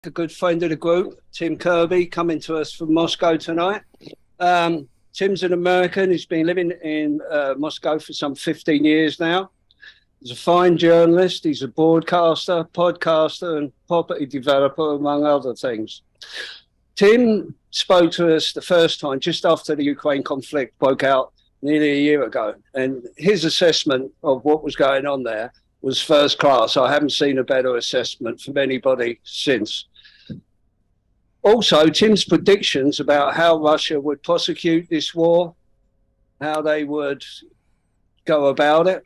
a good friend of the group, Tim Kirby, coming to us from Moscow tonight. Tim's an American. He's been living in Moscow for some 15 years now. He's a fine journalist. He's a broadcaster, podcaster, and property developer, among other things. Tim spoke to us the first time just after the Ukraine conflict broke out nearly a year ago. And his assessment of what was going on there was first class. I haven't seen a better assessment from anybody since. Also, Tim's predictions about how Russia would prosecute this war, how they would go about it,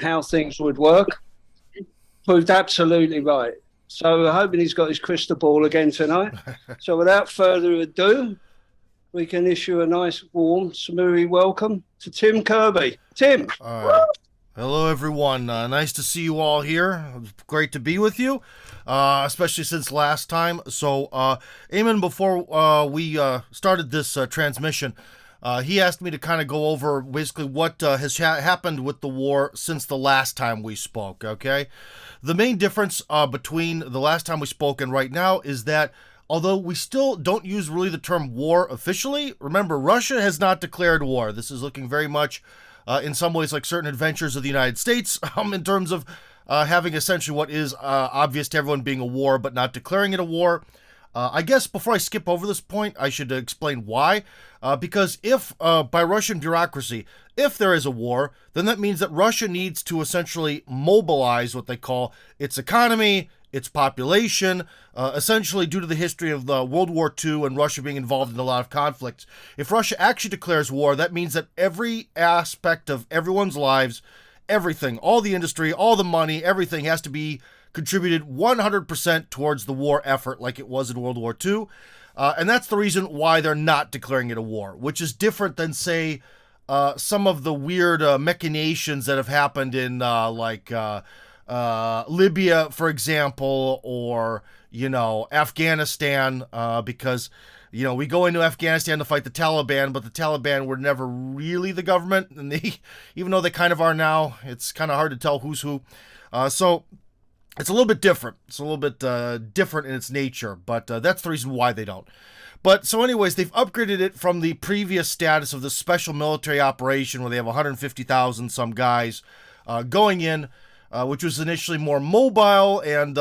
how things would work, proved absolutely right. So hoping he's got his crystal ball again tonight. So without further ado, we can issue a nice, warm, smoothie welcome to Tim Kirby. Tim. Hello, everyone. Nice to see you all here. It's great to be with you, especially since last time. So, Eamon, before we started this transmission, he asked me to kind of go over basically what has happened with the war since the last time we spoke, okay? The main difference between the last time we spoke and right now is that although we still don't use really the term war officially, remember, Russia has not declared war. This is looking very much in some ways like certain adventures of the United States in terms of having essentially what is obvious to everyone being a war, but not declaring it a war. I guess before I skip over this point, I should explain why. Because if, by Russian bureaucracy, if there is a war, then that means that Russia needs to essentially mobilize what they call its economy, its population, essentially due to the history of the World War II and Russia being involved in a lot of conflicts. If Russia actually declares war, that means that every aspect of everyone's lives, everything, all the industry, all the money, everything has to be contributed 100% towards the war effort like it was in World War II. And that's the reason why they're not declaring it a war, which is different than, say, some of the weird machinations that have happened in Libya, for example, or, Afghanistan, because, we go into Afghanistan to fight the Taliban, but the Taliban were never really the government, and even though they kind of are now, it's kind of hard to tell who's who. So it's a little bit different. It's a little bit different in its nature, but that's the reason why they don't. But so anyways, they've upgraded it from the previous status of the special military operation where they have 150,000 some guys going in, which was initially more mobile, and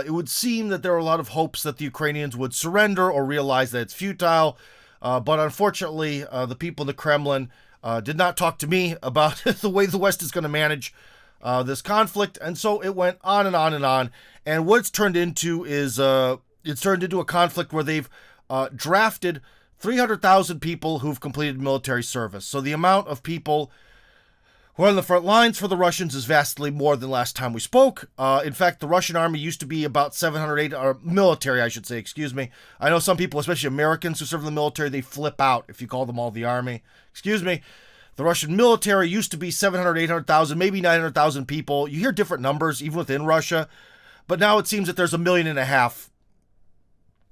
it would seem that there were a lot of hopes that the Ukrainians would surrender or realize that it's futile. But unfortunately, the people in the Kremlin did not talk to me about the way the West is going to manage this conflict, and so it went on and on and on. And what it's turned into is it's turned into a conflict where they've drafted 300,000 people who've completed military service. So the amount of people who are on the front lines for the Russians is vastly more than last time we spoke. In fact, the Russian army used to be about 700, or military, I should say, excuse me. I know some people, especially Americans who serve in the military, they flip out if you call them all the army. Excuse me. The Russian military used to be 700, 800,000, maybe 900,000 people. You hear different numbers, even within Russia. But now it seems that there's 1.5 million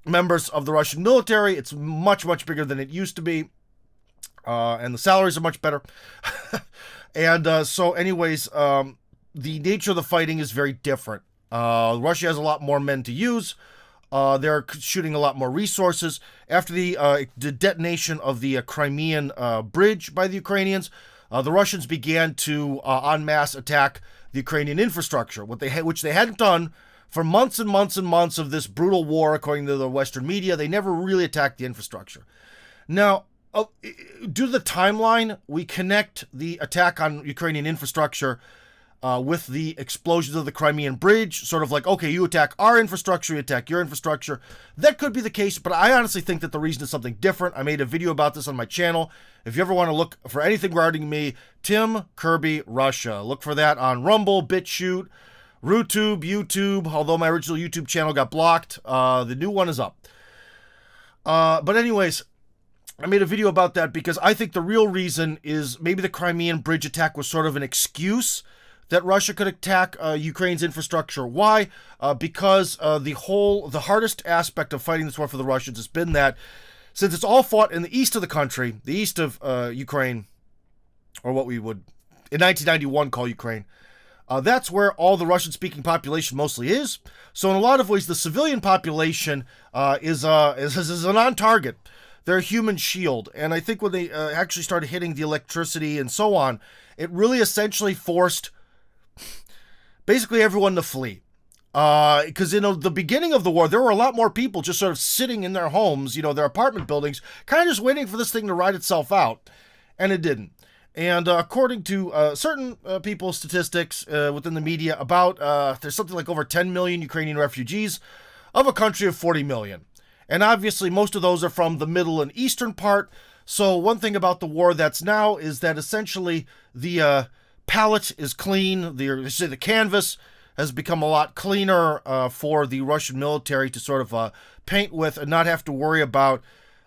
members of the Russian military. It's much, much bigger than it used to be. And the salaries are much better. And so anyways, the nature of the fighting is very different. Russia has a lot more men to use. They're shooting a lot more resources. After the detonation of the Crimean bridge by the Ukrainians, the Russians began to en masse attack the Ukrainian infrastructure, which they hadn't done for months and months and months of this brutal war, according to the Western media. They never really attacked the infrastructure. Now, due to the timeline, we connect the attack on Ukrainian infrastructure with the explosions of the Crimean bridge, sort of like, okay, you attack our infrastructure, you attack your infrastructure. That could be the case, but I honestly think that the reason is something different. I made a video about this on my channel. If you ever want to look for anything regarding me, Tim Kirby Russia. Look for that on Rumble, BitChute, RooTube, YouTube, although my original YouTube channel got blocked. The new one is up. But anyways, I made a video about that because I think the real reason is maybe the Crimean bridge attack was sort of an excuse that Russia could attack Ukraine's infrastructure. Why? Because the hardest aspect of fighting this war for the Russians has been that since it's all fought in the east of the country, the east of Ukraine, or what we would in 1991 call Ukraine, That's where all the Russian-speaking population mostly is. So in a lot of ways, the civilian population is a non-target. They're a human shield. And I think when they actually started hitting the electricity and so on, it really essentially forced basically everyone to flee. Because in the beginning of the war, there were a lot more people just sort of sitting in their homes, their apartment buildings, kind of just waiting for this thing to ride itself out. And it didn't. And according to certain people's statistics within the media, there's something like over 10 million Ukrainian refugees of a country of 40 million. And obviously, most of those are from the middle and eastern part. So one thing about the war that's now is that essentially the palette is clean. The canvas has become a lot cleaner for the Russian military to sort of paint with and not have to worry about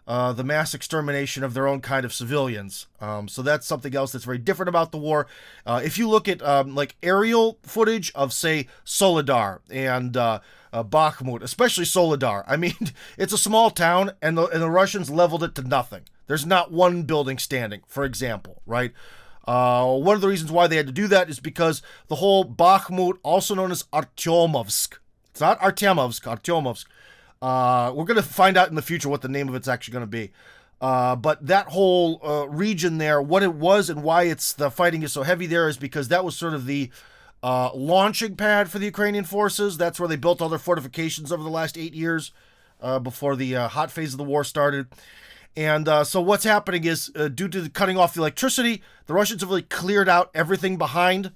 the mass extermination of their own kind of civilians. So that's something else that's very different about the war. If you look at like aerial footage of, say, Soledar and Bakhmut, especially Soledar, I mean, it's a small town, and the Russians leveled it to nothing. There's not one building standing, for example, right? One of the reasons why they had to do that is because the whole Bakhmut, also known as Artyomovsk, it's not Artemovsk, Artyomovsk. We're going to find out in the future what the name of it's actually going to be. But that whole region there, what it was and why the fighting is so heavy there is because that was sort of the launching pad for the Ukrainian forces. That's where they built all their fortifications over the last 8 years before the hot phase of the war started. And so what's happening is, due to the cutting off the electricity, the Russians have really cleared out everything behind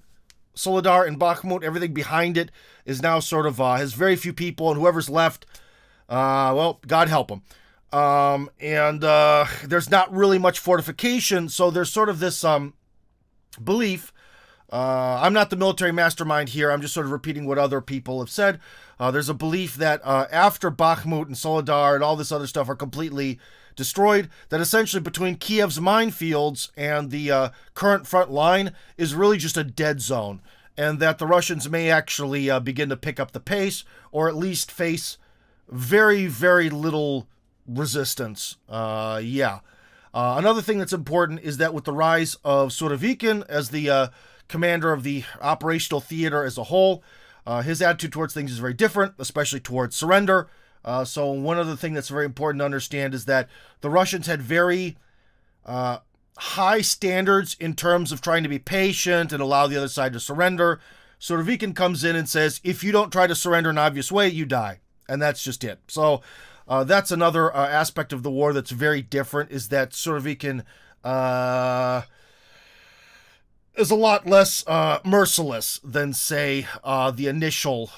Soledar and Bakhmut. Everything behind it is now sort of, has very few people, and whoever's left, well, God help them. And there's not really much fortification, so there's sort of this belief. I'm not the military mastermind here. I'm just sort of repeating what other people have said. There's a belief that after Bakhmut and Soledar and all this other stuff are completely destroyed, that essentially between Kiev's minefields and the current front line is really just a dead zone, and that the Russians may actually begin to pick up the pace, or at least face very, very little resistance. Another thing that's important is that with the rise of Surovikin as the commander of the operational theater as a whole, his attitude towards things is very different, especially towards surrender. So one other thing that's very important to understand is that the Russians had very high standards in terms of trying to be patient and allow the other side to surrender. Surovikin comes in and says, if you don't try to surrender in an obvious way, you die. And that's just it. So that's another aspect of the war that's very different, is that Surovikin is a lot less merciless than, say, the initial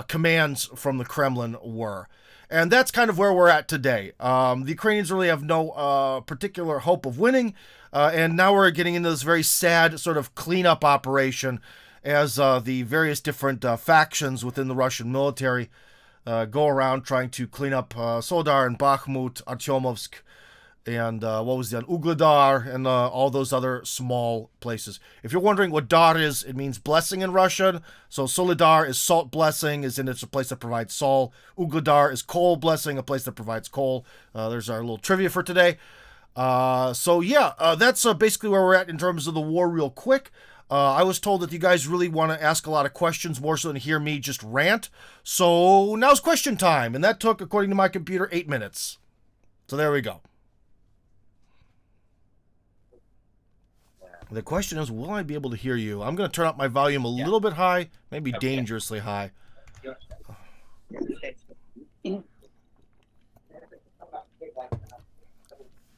commands from the Kremlin were. And that's kind of where we're at today. The Ukrainians really have no particular hope of winning, and now we're getting into this very sad sort of cleanup operation as the various different factions within the Russian military go around trying to clean up Soledar and Bakhmut, Artyomovsk, and Ugledar, and all those other small places. If you're wondering what Dar is, it means blessing in Russian. So Soledar is salt blessing, as in it's a place that provides salt. Ugledar is coal blessing, a place that provides coal. There's our little trivia for today. That's basically where we're at in terms of the war real quick. I was told that you guys really want to ask a lot of questions, more so than hear me just rant. So now's question time, and that took, according to my computer, 8 minutes. So there we go. The question is, will I be able to hear you? I'm going to turn up my volume a little bit high, maybe dangerously high.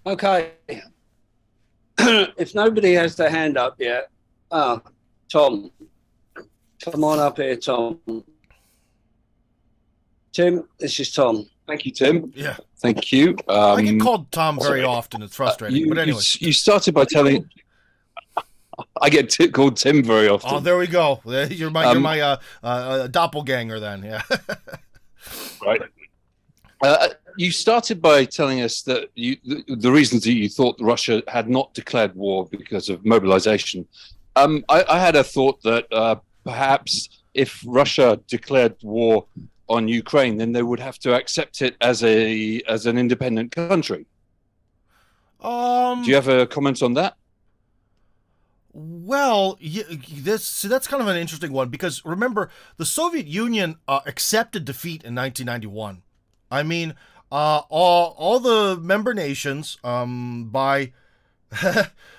Okay. If nobody has their hand up yet, Tom, come on up here, Tom. Tim, this is Tom. Thank you, Tim. Yeah. Thank you. I get called Tom very often. It's frustrating. But anyway. You started by telling... I get called Tim very often. Oh, there we go. You're my doppelganger then. Yeah. Right. You started by telling us that the reasons that you thought Russia had not declared war because of mobilization. I had a thought that perhaps if Russia declared war on Ukraine, then they would have to accept it as an independent country. Do you have a comment on that? Well, that's kind of an interesting one because remember the Soviet Union accepted defeat in 1991. I mean, all the member nations by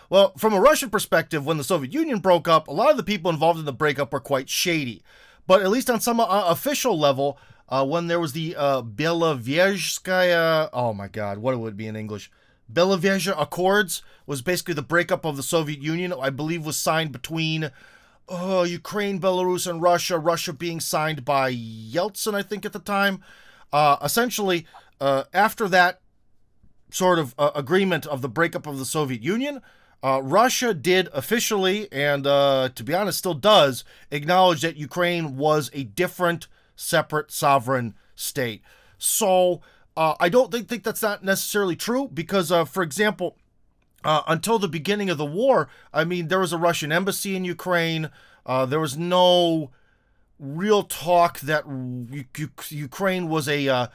well, from a Russian perspective, when the Soviet Union broke up, a lot of the people involved in the breakup were quite shady. But at least on some official level, when there was the Belovezhskaya, oh my God, what it would be in English, Belovezh Accords was basically the breakup of the Soviet Union. I believe was signed between Ukraine, Belarus, and Russia. Russia being signed by Yeltsin, I think, at the time. Essentially, after that sort of agreement of the breakup of the Soviet Union, Russia did officially, and to be honest, still does, acknowledge that Ukraine was a different, separate, sovereign state. So I don't think that's not necessarily true because, for example, until the beginning of the war, I mean, there was a Russian embassy in Ukraine. There was no real talk that Ukraine was a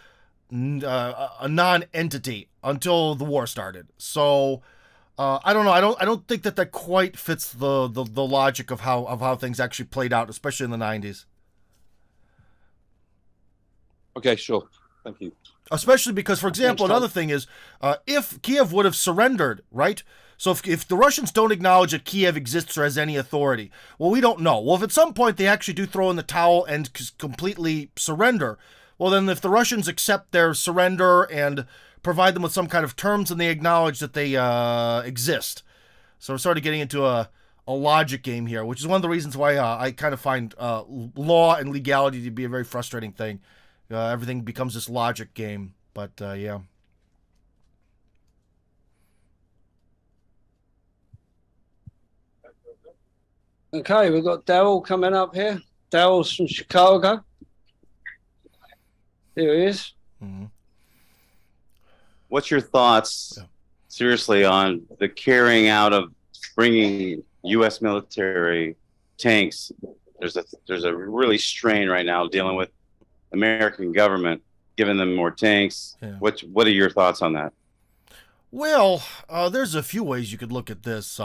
non-entity until the war started. So I don't know. I don't think that quite fits the logic of how things actually played out, especially in the 90s. Okay, sure. Thank you. Especially because, for example, another thing is, if Kiev would have surrendered, right? So if the Russians don't acknowledge that Kiev exists or has any authority, well, we don't know. Well, if at some point they actually do throw in the towel and completely surrender, well, then if the Russians accept their surrender and provide them with some kind of terms, and they acknowledge that they exist. So we're sort of getting into a logic game here, which is one of the reasons why I kind of find law and legality to be a very frustrating thing. Everything becomes this logic game, but yeah. Okay, we've got Daryl coming up here. Daryl's from Chicago. Here he is. Mm-hmm. What's your thoughts, seriously, on the carrying out of bringing U.S. military tanks? There's a really strain right now dealing with American government, giving them more tanks. Yeah. What are your thoughts on that? Well, there's a few ways you could look at this.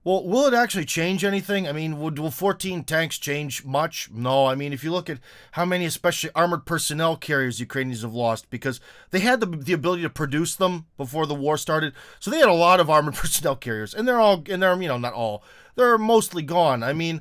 Well, will it actually change anything? I mean, will 14 tanks change much? No. I mean, if you look at how many, especially armored personnel carriers, Ukrainians have lost, because they had the ability to produce them before the war started, so they had a lot of armored personnel carriers, and they're not all, they're mostly gone. I mean,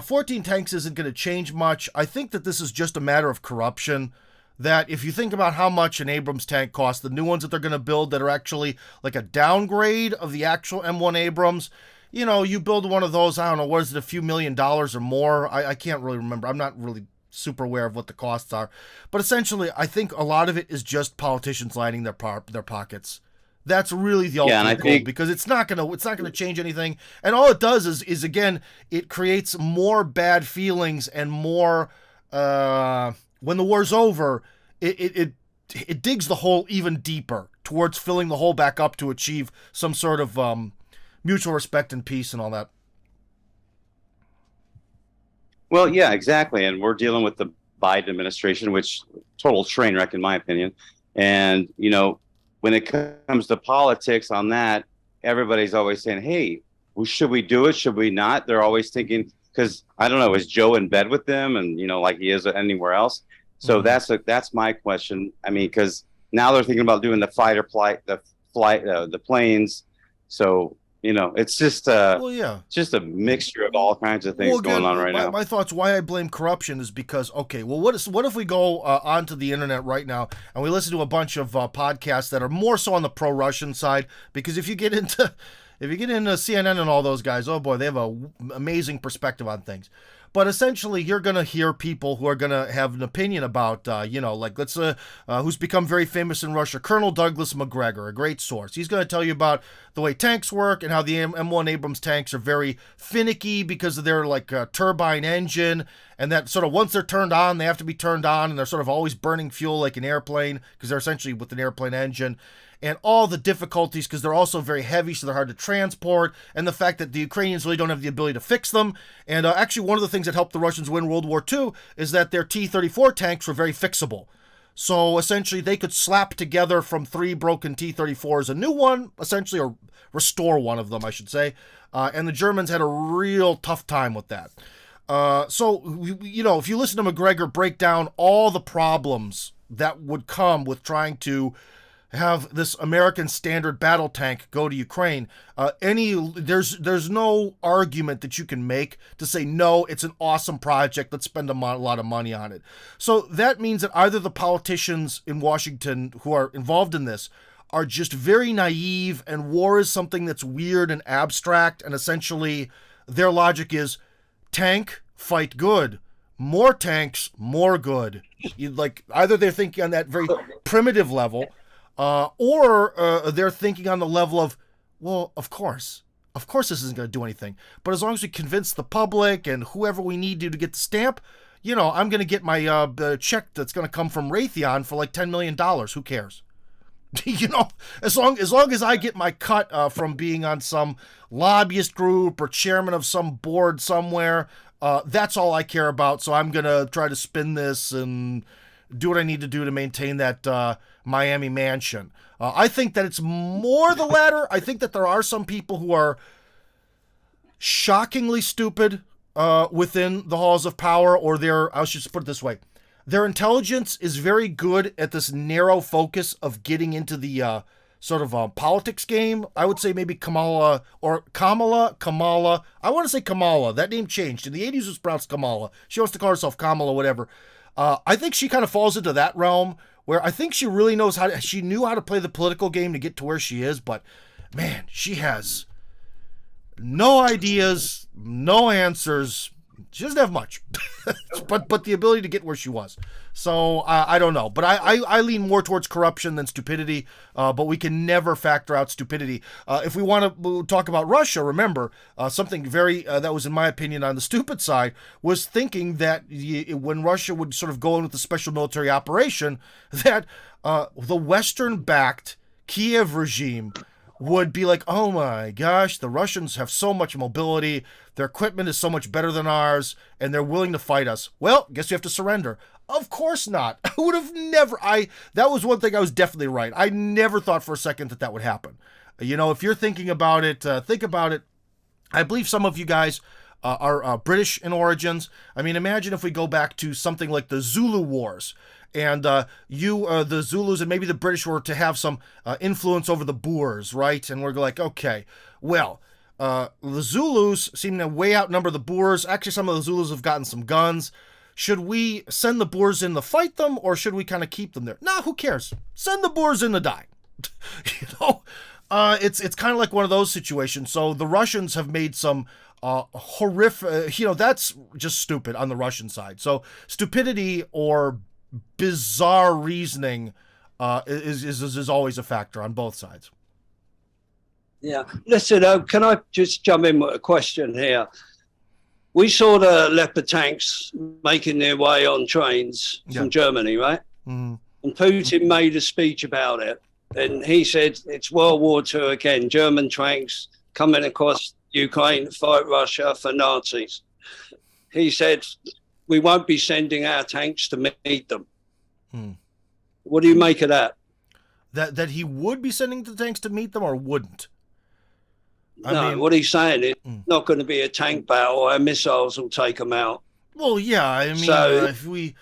14 tanks isn't going to change much. I think that this is just a matter of corruption. That if you think about how much an Abrams tank costs, the new ones that they're going to build that are actually like a downgrade of the actual M1 Abrams. You know, you build one of those, I don't know, what is it, a few $1 million or more? I can't really remember. I'm not really super aware of what the costs are. But essentially, I think a lot of it is just politicians lining their pockets. That's really the ultimate goal, because it's not gonna change anything. And all it does is again, it creates more bad feelings and more when the war's over, it digs the hole even deeper towards filling the hole back up to achieve some sort of mutual respect and peace and all that. Well, yeah, exactly. And we're dealing with the Biden administration, which total train wreck in my opinion. And, you know, when it comes to politics on that, everybody's always saying, hey, well, should we do it? Should we not? They're always thinking, because I don't know, is Joe in bed with them? And, you know, like he is anywhere else. So that's my question. I mean, because now they're thinking about doing the planes. So, you know, it's just just a mixture of all kinds of things going on right now. My thoughts why I blame corruption is because, okay, well, what if we go onto the internet right now and we listen to a bunch of podcasts that are more so on the pro-Russian side? Because if you get into CNN and all those guys, oh boy, they have an amazing perspective on things. But essentially, you're going to hear people who are going to have an opinion about, like who's become very famous in Russia, Colonel Douglas Macgregor, a great source. He's going to tell you about the way tanks work and how the M1 Abrams tanks are very finicky because of their turbine engine, and that sort of once they're turned on, they have to be turned on, and they're sort of always burning fuel like an airplane because they're essentially with an airplane engine. And all the difficulties because they're also very heavy, so they're hard to transport, and the fact that the Ukrainians really don't have the ability to fix them. And actually, one of the things that helped the Russians win World War II is that their T-34 tanks were very fixable. So essentially, they could slap together from 3 broken T-34s a new one, essentially, or restore one of them, I should say. And the Germans had a real tough time with that. So, if you listen to McGregor break down all the problems that would come with trying to have this American standard battle tank go to Ukraine, there's no argument that you can make to say, no, it's an awesome project, let's spend a lot of money on it. So that means that either the politicians in Washington who are involved in this are just very naive, and war is something that's weird and abstract, and essentially their logic is tank, fight good. More tanks, more good. Either they're thinking on that very primitive level, or they're thinking on the level of, well, of course this isn't going to do anything. But as long as we convince the public and whoever we need to get the stamp, I'm going to get my check that's going to come from Raytheon for like $10 million. Who cares? As long as I get my cut from being on some lobbyist group or chairman of some board somewhere, that's all I care about. So I'm going to try to spin this and do what I need to do to maintain that Miami mansion. I think that it's more the latter. I think that there are some people who are shockingly stupid within the halls of power, or I should put it this way. Their intelligence is very good at this narrow focus of getting into the sort of politics game. I would say maybe Kamala. I want to say Kamala. That name changed. In the 80s it was pronounced Kamala. She wants to call herself Kamala, whatever. I think she kind of falls into that realm where I think she really knows she knew how to play the political game to get to where she is, but man, she has no ideas, no answers. She doesn't have much, but the ability to get where she was. So I don't know, but I lean more towards corruption than stupidity. But we can never factor out stupidity. If we want to talk about Russia, remember something very that was, in my opinion, on the stupid side was thinking that when Russia would sort of go in with a special military operation, that the Western-backed Kiev regime would be like, oh my gosh, the Russians have so much mobility, their equipment is so much better than ours, and they're willing to fight us. Well, guess you have to surrender. Of course not. I would have never, that was one thing I was definitely right. I never thought for a second that would happen. If you're thinking about it, think about it. I believe some of you guys are British in origins. I mean, imagine if we go back to something like the Zulu Wars, and the Zulus and maybe the British were to have some influence over the Boers, right? And we're like, okay, well, the Zulus seem to way outnumber the Boers. Actually, some of the Zulus have gotten some guns. Should we send the Boers in to fight them, or should we kind of keep them there? Nah, who cares? Send the Boers in to die. It's kind of like one of those situations. So the Russians have made some horrific, that's just stupid on the Russian side. So stupidity or bizarre reasoning is always a factor on both sides. Yeah. Listen, can I just jump in with a question here? We saw the Leopard tanks making their way on trains from Germany, right? Mm-hmm. And Putin made a speech about it. And he said, it's World War II again, German tanks coming across Ukraine to fight Russia for Nazis. He said, we won't be sending our tanks to meet them. What do you make of that? That he would be sending the tanks to meet them, or wouldn't? I mean, what he's saying is not going to be a tank battle. Our missiles will take them out. Well, yeah, I mean, so, if we...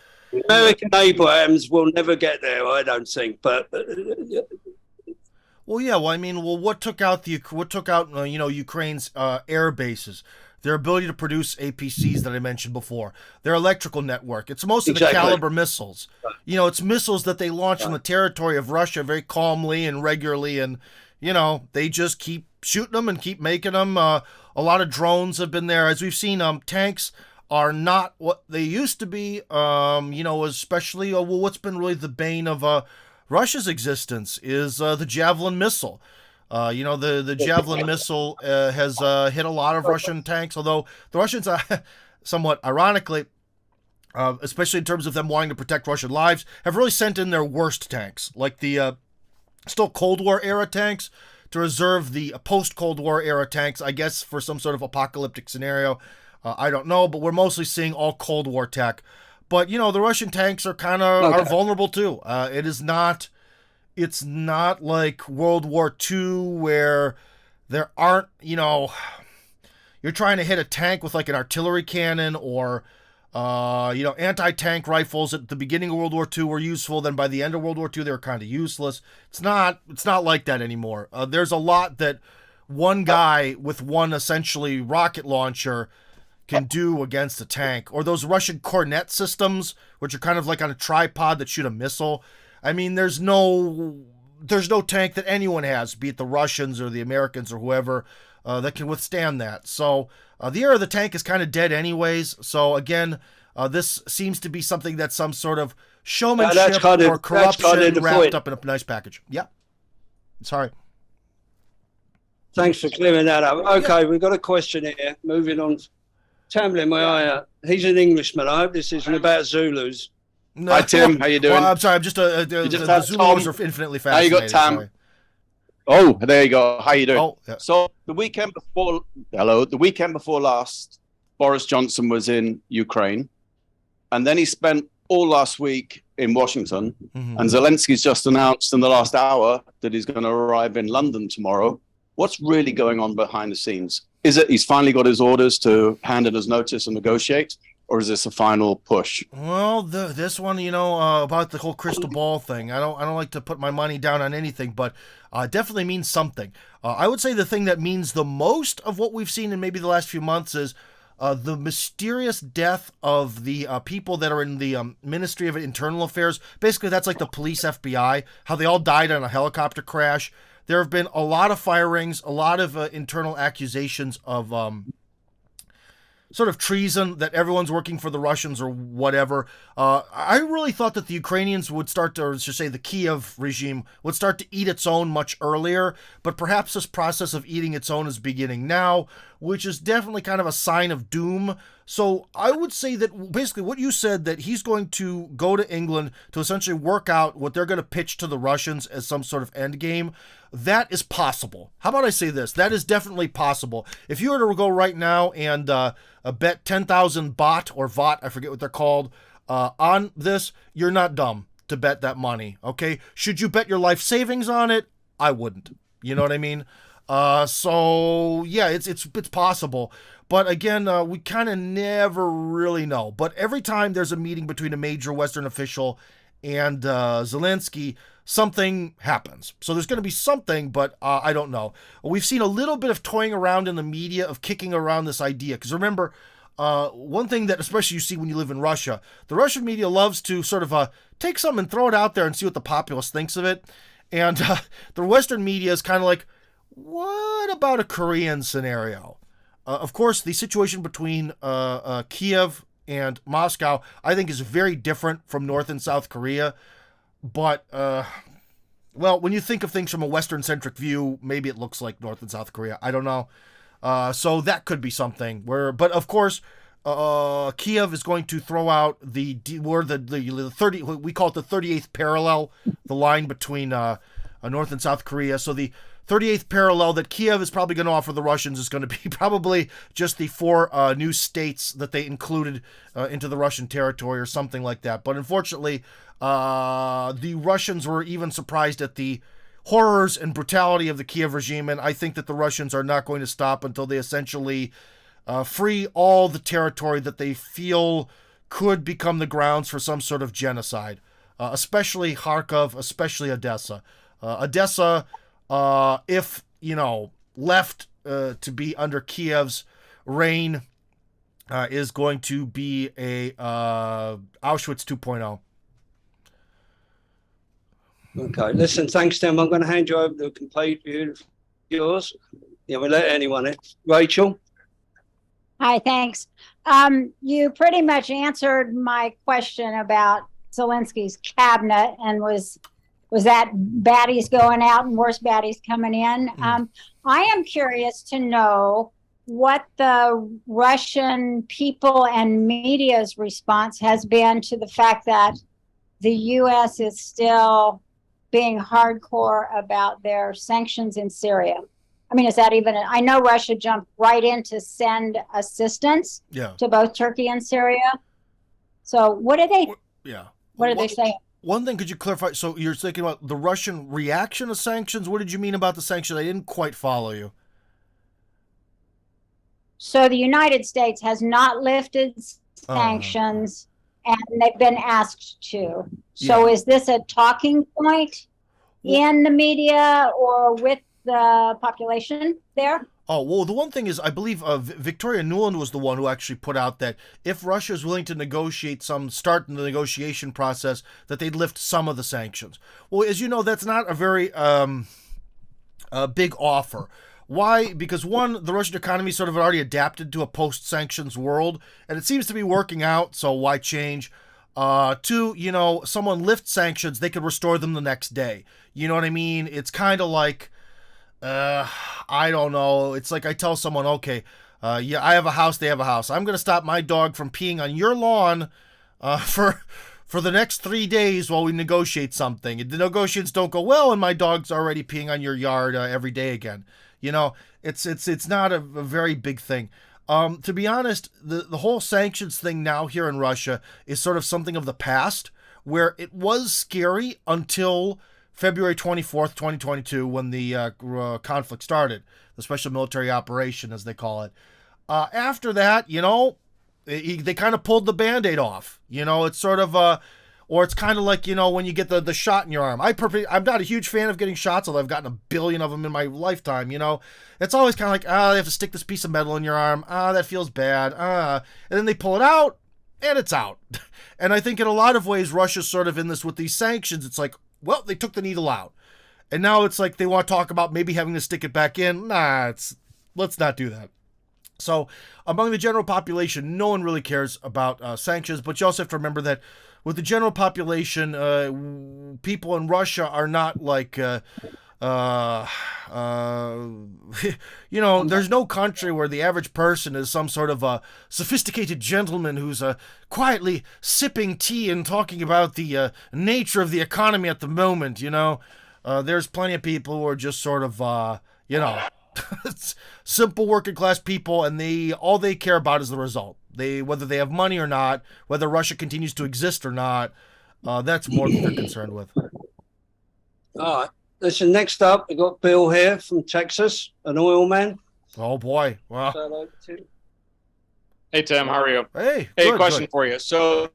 American Abrams will never get there, I don't think, but... Well, yeah, what took out Ukraine's air bases? Their ability to produce APCs that I mentioned before, their electrical network. It's mostly the caliber missiles. It's missiles that they launch on the territory of Russia very calmly and regularly, and they just keep shooting them and keep making them. A lot of drones have been there, as we've seen. Tanks are not what they used to be. Especially what's been really the bane of Russia's existence is the Javelin missile. The Javelin missile has hit a lot of Russian tanks, although the Russians, somewhat ironically, especially in terms of them wanting to protect Russian lives, have really sent in their worst tanks, like the still Cold War era tanks, to reserve the post-Cold War era tanks, I guess, for some sort of apocalyptic scenario. I don't know, but we're mostly seeing all Cold War tech. But you know, the Russian tanks are kind of are vulnerable too. It's not like World War II where there aren't, you know, you're trying to hit a tank with like an artillery cannon or, you know, anti-tank rifles at the beginning of World War II were useful. Then by the end of World War II, they were kind of useless. It's not like that anymore. There's a lot that one guy with one essentially rocket launcher can do against a tank, or those Russian Cornet systems, which are kind of like on a tripod that shoot a missile. I mean, there's no tank that anyone has, be it the Russians or the Americans or whoever, that can withstand that. So the era of the tank is kind of dead anyways. So again, this seems to be something that's some sort of showmanship or corruption wrapped up in a nice package. Yeah. Sorry. Thanks for clearing that up. Okay, we've got a question here. Moving on. Tamlin, he's an Englishman. I hope this isn't about Zulus. No, hi, Tim. How you doing? Well, I'm sorry. I'm just the Zulus are infinitely fascinating. Now you got Tam. Sorry. Oh, there you go. How you doing? Oh, yeah. So the weekend before last, Boris Johnson was in Ukraine, and then he spent all last week in Washington. Mm-hmm. And Zelensky's just announced in the last hour that he's going to arrive in London tomorrow. What's really going on behind the scenes? Is it he's finally got his orders to hand in his notice and negotiate, or is this a final push? Well, this one, you know, about the whole crystal ball thing, I don't like to put my money down on anything, but definitely means something. I would say the thing that means the most of what we've seen in maybe the last few months is the mysterious death of the people that are in the Ministry of Internal Affairs. Basically, that's like the police, FBI, how they all died in a helicopter crash. There have been a lot of firings, a lot of internal accusations of sort of treason, that everyone's working for the Russians or whatever. I really thought that the Ukrainians would start to, or should say the Kiev regime, would start to eat its own much earlier, but perhaps this process of eating its own is beginning now, which is definitely kind of a sign of doom. So I would say that basically what you said, that he's going to go to England to essentially work out what they're going to pitch to the Russians as some sort of end game, that is possible. How about I say this? That is definitely possible. If you were to go right now and bet 10,000 baht or Vought, I forget what they're called, on this, you're not dumb to bet that money, okay? Should you bet your life savings on it? I wouldn't. You know what I mean? So yeah, it's possible. But again, we kind of never really know. But every time there's a meeting between a major Western official and Zelensky, something happens. So there's going to be something, but I don't know. We've seen a little bit of toying around in the media, of kicking around this idea. Because remember, one thing that especially you see when you live in Russia, the Russian media loves to sort of take something and throw it out there and see what the populace thinks of it. And the Western media is kind of like, what about a Korean scenario? Of course, the situation between Kiev and Moscow, I think, is very different from North and South Korea. But, well, when you think of things from a Western-centric view, maybe it looks like North and South Korea. I don't know. So that could be something. But of course, Kiev is going to throw out the 30. We call it the 38th parallel, the line between North and South Korea. So the 38th parallel that Kiev is probably going to offer the Russians is going to be probably just the 4 new states that they included into the Russian territory or something like that. But unfortunately, the Russians were even surprised at the horrors and brutality of the Kiev regime, and I think that the Russians are not going to stop until they essentially free all the territory that they feel could become the grounds for some sort of genocide, especially Kharkov, especially Odessa. Odessa, if, left to be under Kiev's reign, is going to be a Auschwitz 2.0. Okay, listen, thanks, Tim. I'm going to hand you over the complete view of yours. Yeah, we'll let anyone in. Rachel? Hi, thanks. You pretty much answered my question about Zelensky's cabinet, and was that baddies going out and worse baddies coming in? I am curious to know what the Russian people and media's response has been to the fact that the U.S. is still being hardcore about their sanctions in Syria. I mean, is that even, I know Russia jumped right in to send assistance to both Turkey and Syria. So what are they? Yeah. What are they saying? One thing, could you clarify? So you're thinking about the Russian reaction to sanctions. What did you mean about the sanctions? I didn't quite follow you. So the United States has not lifted sanctions, and they've been asked to. So is this a talking point in the media or with the population there? Oh, well, the one thing is, I believe Victoria Nuland was the one who actually put out that if Russia is willing to start the negotiation process, that they'd lift some of the sanctions. Well, as you know, that's not a very big offer. Why? Because one, the Russian economy sort of already adapted to a post-sanctions world, and it seems to be working out, so why change? Two, someone lifts sanctions, they could restore them the next day. You know what I mean? It's kind of like, I don't know. It's like I tell someone, okay, I have a house, they have a house. I'm going to stop my dog from peeing on your lawn for the next 3 days while we negotiate something. If the negotiations don't go well and my dog's already peeing on your yard every day again. It's not a very big thing. To be honest, the whole sanctions thing now here in Russia is sort of something of the past, where it was scary until February 24th, 2022, when the conflict started, the special military operation, as they call it. After that, they kind of pulled the Band-Aid off. It's sort of, or it's kind of like, when you get the shot in your arm. I'm not a huge fan of getting shots, although I've gotten 1 billion of them in my lifetime, It's always kind of like, they have to stick this piece of metal in your arm. That feels bad. And then they pull it out, and it's out. And I think in a lot of ways, Russia's sort of in this with these sanctions. It's like, well, they took the needle out. And now it's like they want to talk about maybe having to stick it back in. Let's not do that. So among the general population, no one really cares about sanctions, but you also have to remember that with the general population, people in Russia are not like, there's no country where the average person is some sort of a sophisticated gentleman who's quietly sipping tea and talking about the nature of the economy at the moment, There's plenty of people who are just sort of, simple working class people, and all they care about is the result. Whether they have money or not, whether Russia continues to exist or not, that's more than they're concerned with. All right. Listen, next up, we've got Bill here from Texas, an oil man. Oh, boy. Wow. Hey, Tim, how are you? Hey, question for you. So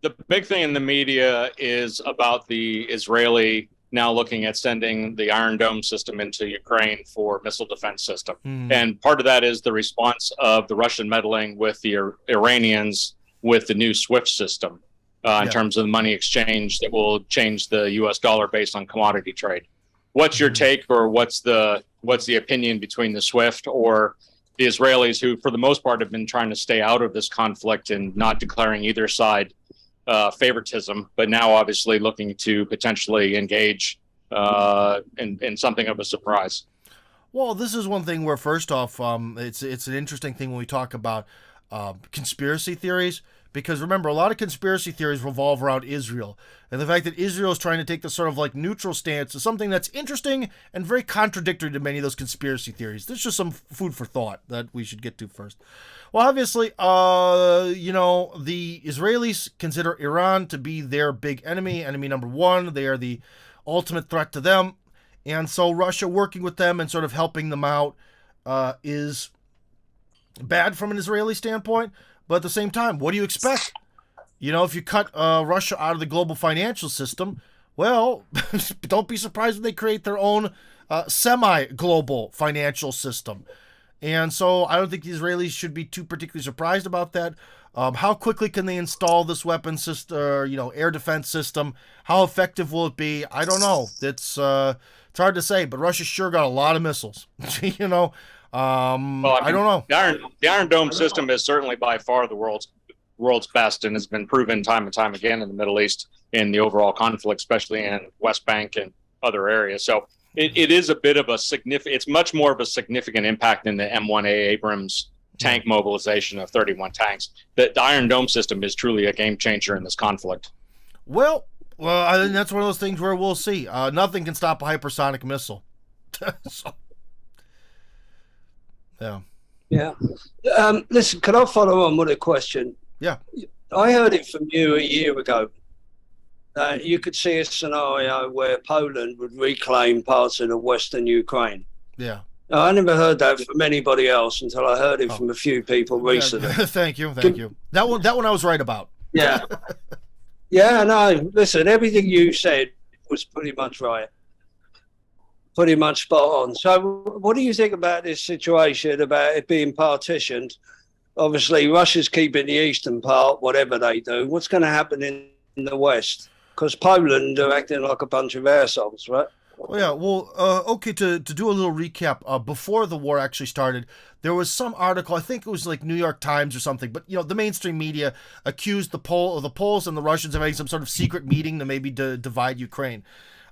the big thing in the media is about the Israeli now looking at sending the Iron Dome system into Ukraine for missile defense system. And part of that is the response of the Russian meddling with the Iranians with the new SWIFT system in terms of the money exchange that will change the US dollar based on commodity trade. What's your take, or what's the opinion between the SWIFT or the Israelis, who for the most part have been trying to stay out of this conflict and not declaring either side favoritism, but now obviously looking to potentially engage in something of a surprise? Well, this is one thing where, first off, it's an interesting thing when we talk about conspiracy theories, because remember, a lot of conspiracy theories revolve around Israel, and the fact that Israel is trying to take this sort of like neutral stance is something that's interesting and very contradictory to many of those conspiracy theories. There's just some food for thought that we should get to first. Well, obviously, the Israelis consider Iran to be their big enemy number one. They are the ultimate threat to them. And so Russia working with them and sort of helping them out is bad from an Israeli standpoint. But at the same time, what do you expect? If you cut Russia out of the global financial system, well, don't be surprised when they create their own semi-global financial system. And so I don't think the Israelis should be too particularly surprised about that. How quickly can they install this weapon system, air defense system? How effective will it be? I don't know. It's hard to say, but Russia sure got a lot of missiles. I don't know. The Iron Dome system is certainly by far the world's best, and has been proven time and time again in the Middle East in the overall conflict, especially in West Bank and other areas. So it is a bit of a it's much more of a significant impact than the M1A Abrams tank mobilization of 31 tanks. The Iron Dome system is truly a game changer in this conflict. Well, I think that's one of those things where we'll see. Nothing can stop a hypersonic missile. So, yeah. Yeah. Listen, can I follow on with a question? Yeah. I heard it from you a year ago. You could see a scenario where Poland would reclaim parts of the Western Ukraine. Yeah. Now, I never heard that from anybody else until I heard it from a few people recently. Yeah. Thank you. That one I was right about. Yeah. Yeah, no, listen, everything you said was pretty much right. Pretty much spot on. So what do you think about this situation, about it being partitioned? Obviously, Russia's keeping the eastern part, whatever they do. What's going to happen in the west? Because Poland are acting like a bunch of assholes, right? Well, yeah. Well, okay. To do a little recap, before the war actually started, there was some article. I think it was like New York Times or something. But the mainstream media accused the Poles and the Russians of having some sort of secret meeting to maybe divide Ukraine,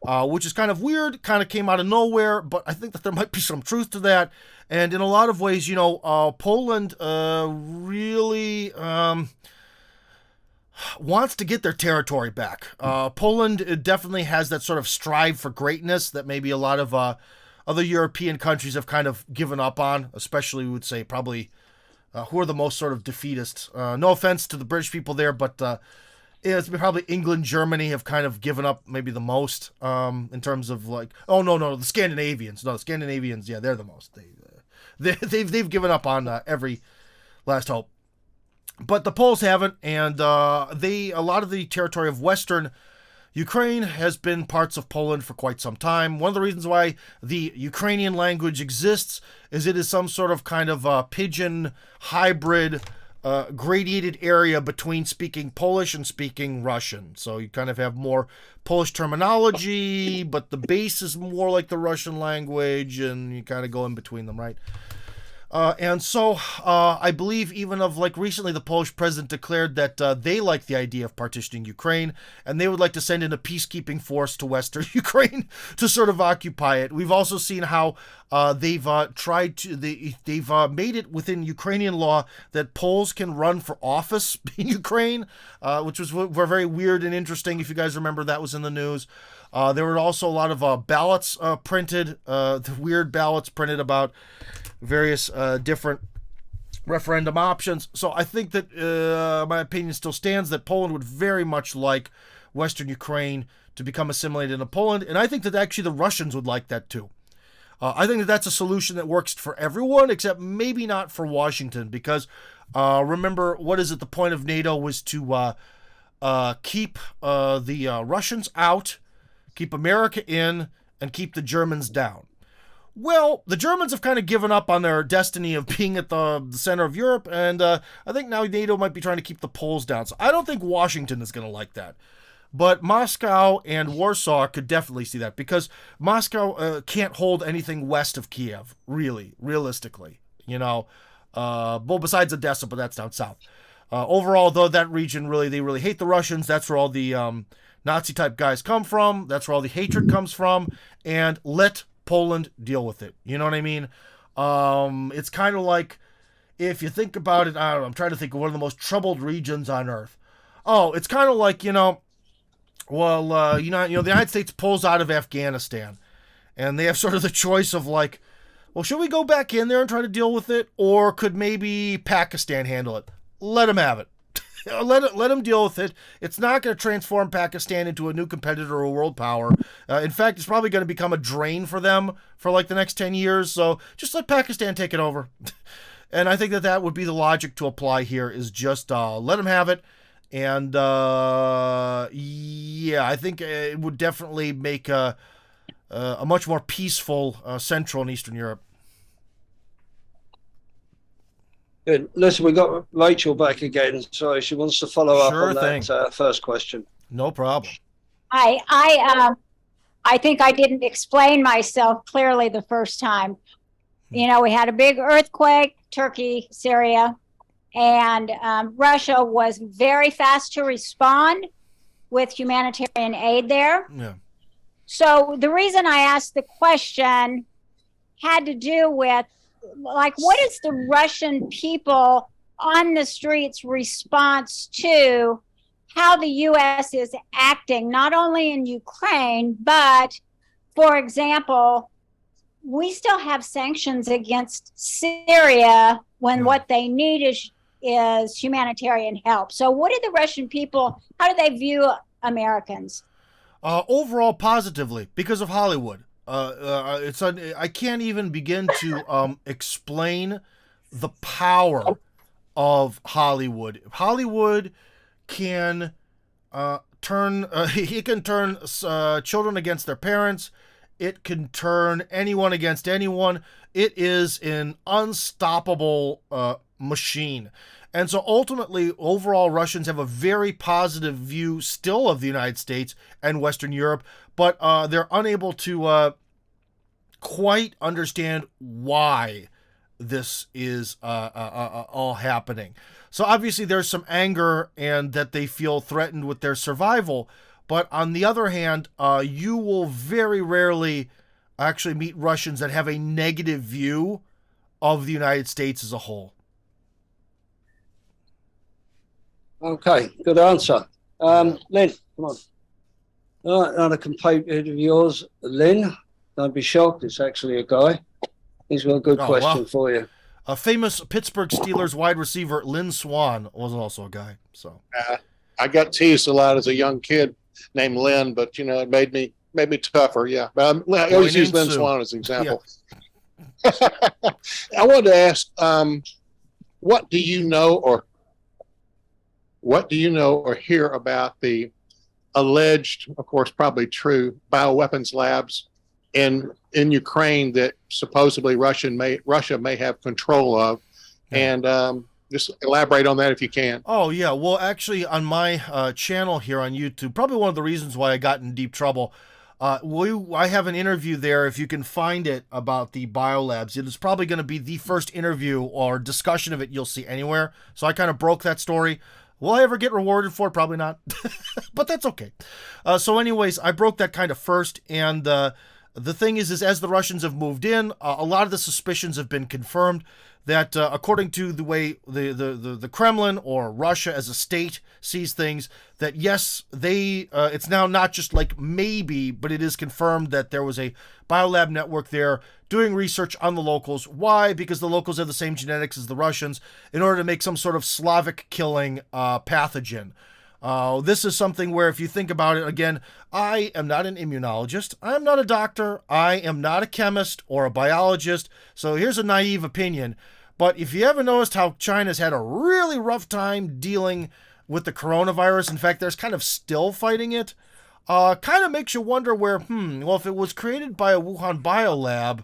which is kind of weird. Kind of came out of nowhere. But I think that there might be some truth to that. And in a lot of ways, Poland really wants to get their territory back. Poland definitely has that sort of strive for greatness that maybe a lot of other European countries have kind of given up on, especially we would say probably who are the most sort of defeatist. No offense to the British people there, but it's probably England, Germany have kind of given up maybe the most in terms of like, the Scandinavians. No, the Scandinavians, yeah, they're the most. They've given up on every last hope. But the Poles haven't, and a lot of the territory of Western Ukraine has been parts of Poland for quite some time. One of the reasons why the Ukrainian language exists is it is some sort of kind of pidgin hybrid gradiated area between speaking Polish and speaking Russian. So you kind of have more Polish terminology, but the base is more like the Russian language, and you kind of go in between them, right? And so I believe even of like recently the Polish president declared that they like the idea of partitioning Ukraine, and they would like to send in a peacekeeping force to Western Ukraine to sort of occupy it. We've also seen how they've made it within Ukrainian law that Poles can run for office in Ukraine, which was very weird and interesting. If you guys remember, that was in the news. There were also a lot of ballots printed, the weird ballots printed about various different referendum options. So I think that my opinion still stands that Poland would very much like Western Ukraine to become assimilated into Poland, and I think that actually the Russians would like that too. I think that that's a solution that works for everyone, except maybe not for Washington, because remember, what is it? The point of NATO was to keep the Russians out, keep America in, and keep the Germans down. Well, the Germans have kind of given up on their destiny of being at the center of Europe, and I think now NATO might be trying to keep the Poles down. So I don't think Washington is going to like that. But Moscow and Warsaw could definitely see that, because Moscow can't hold anything west of Kiev, realistically. Well, besides Odessa, but that's down south. Overall, though, that region they really hate the Russians. That's where all the Nazi-type guys come from. That's where all the hatred comes from. And let Poland deal with it. You know what I mean? It's kind of like, if you think about it, I don't know, I'm trying to think of one of the most troubled regions on Earth. Oh, it's kind of like, the United States pulls out of Afghanistan, and they have sort of the choice of like, well, should we go back in there and try to deal with it, or could maybe Pakistan handle it? Let them have it. Let them deal with it. It's not going to transform Pakistan into a new competitor or world power. In fact, it's probably going to become a drain for them for like the next 10 years. So just let Pakistan take it over. And I think that would be the logic to apply here, is just let them have it. And I think it would definitely make a much more peaceful Central and Eastern Europe. Good. Listen, we got Rachel back again. Sorry, she wants to follow up on that first question. No problem. I think I didn't explain myself clearly the first time. We had a big earthquake, Turkey, Syria, and Russia was very fast to respond with humanitarian aid there. Yeah. So the reason I asked the question had to do with, like, what is the Russian people on the streets response to how the U.S. is acting, not only in Ukraine, but, for example, we still have sanctions against Syria when what they need is humanitarian help. So what do the Russian people, how do they view Americans? Overall, positively, because of Hollywood. I can't even begin to explain the power of Hollywood. Hollywood can turn it can turn children against their parents. It can turn anyone against anyone. It is an unstoppable machine. And so ultimately, overall, Russians have a very positive view still of the United States and Western Europe, but they're unable to quite understand why this is all happening. So obviously there's some anger and that they feel threatened with their survival. But on the other hand, you will very rarely actually meet Russians that have a negative view of the United States as a whole. Okay, good answer. Lynn, come on. All right, another compatriot of yours, Lynn. Don't be shocked, it's actually a guy. He's got a good question for you. A famous Pittsburgh Steelers wide receiver, Lynn Swann, was also a guy. So I got teased a lot as a young kid named Lynn, but it made me tougher. Yeah, but I always use Lynn Swann as an example. Yeah. I wanted to ask, what do you know or hear about the alleged, of course, probably true, bioweapons labs in Ukraine that supposedly Russia may have control of, and just elaborate on that if you can. Oh yeah, well actually on my channel here on YouTube, probably one of the reasons why I got in deep trouble. I have an interview there, if you can find it, about the biolabs. It is probably going to be the first interview or discussion of it you'll see anywhere. So I kind of broke that story. Will I ever get rewarded for it? Probably not, but that's okay. So anyways, I broke that kind of first, and the thing is as the Russians have moved in, a lot of the suspicions have been confirmed that according to the way the Kremlin or Russia as a state sees things, that yes, it's now not just like maybe, but it is confirmed that there was a biolab network there doing research on the locals. Why? Because the locals have the same genetics as the Russians in order to make some sort of Slavic killing pathogen. This is something where, if you think about it, again, I am not an immunologist. I am not a doctor. I am not a chemist or a biologist. So here's a naive opinion. But if you ever noticed how China's had a really rough time dealing with the coronavirus, in fact, there's kind of still fighting it, kind of makes you wonder where, well, if it was created by a Wuhan biolab,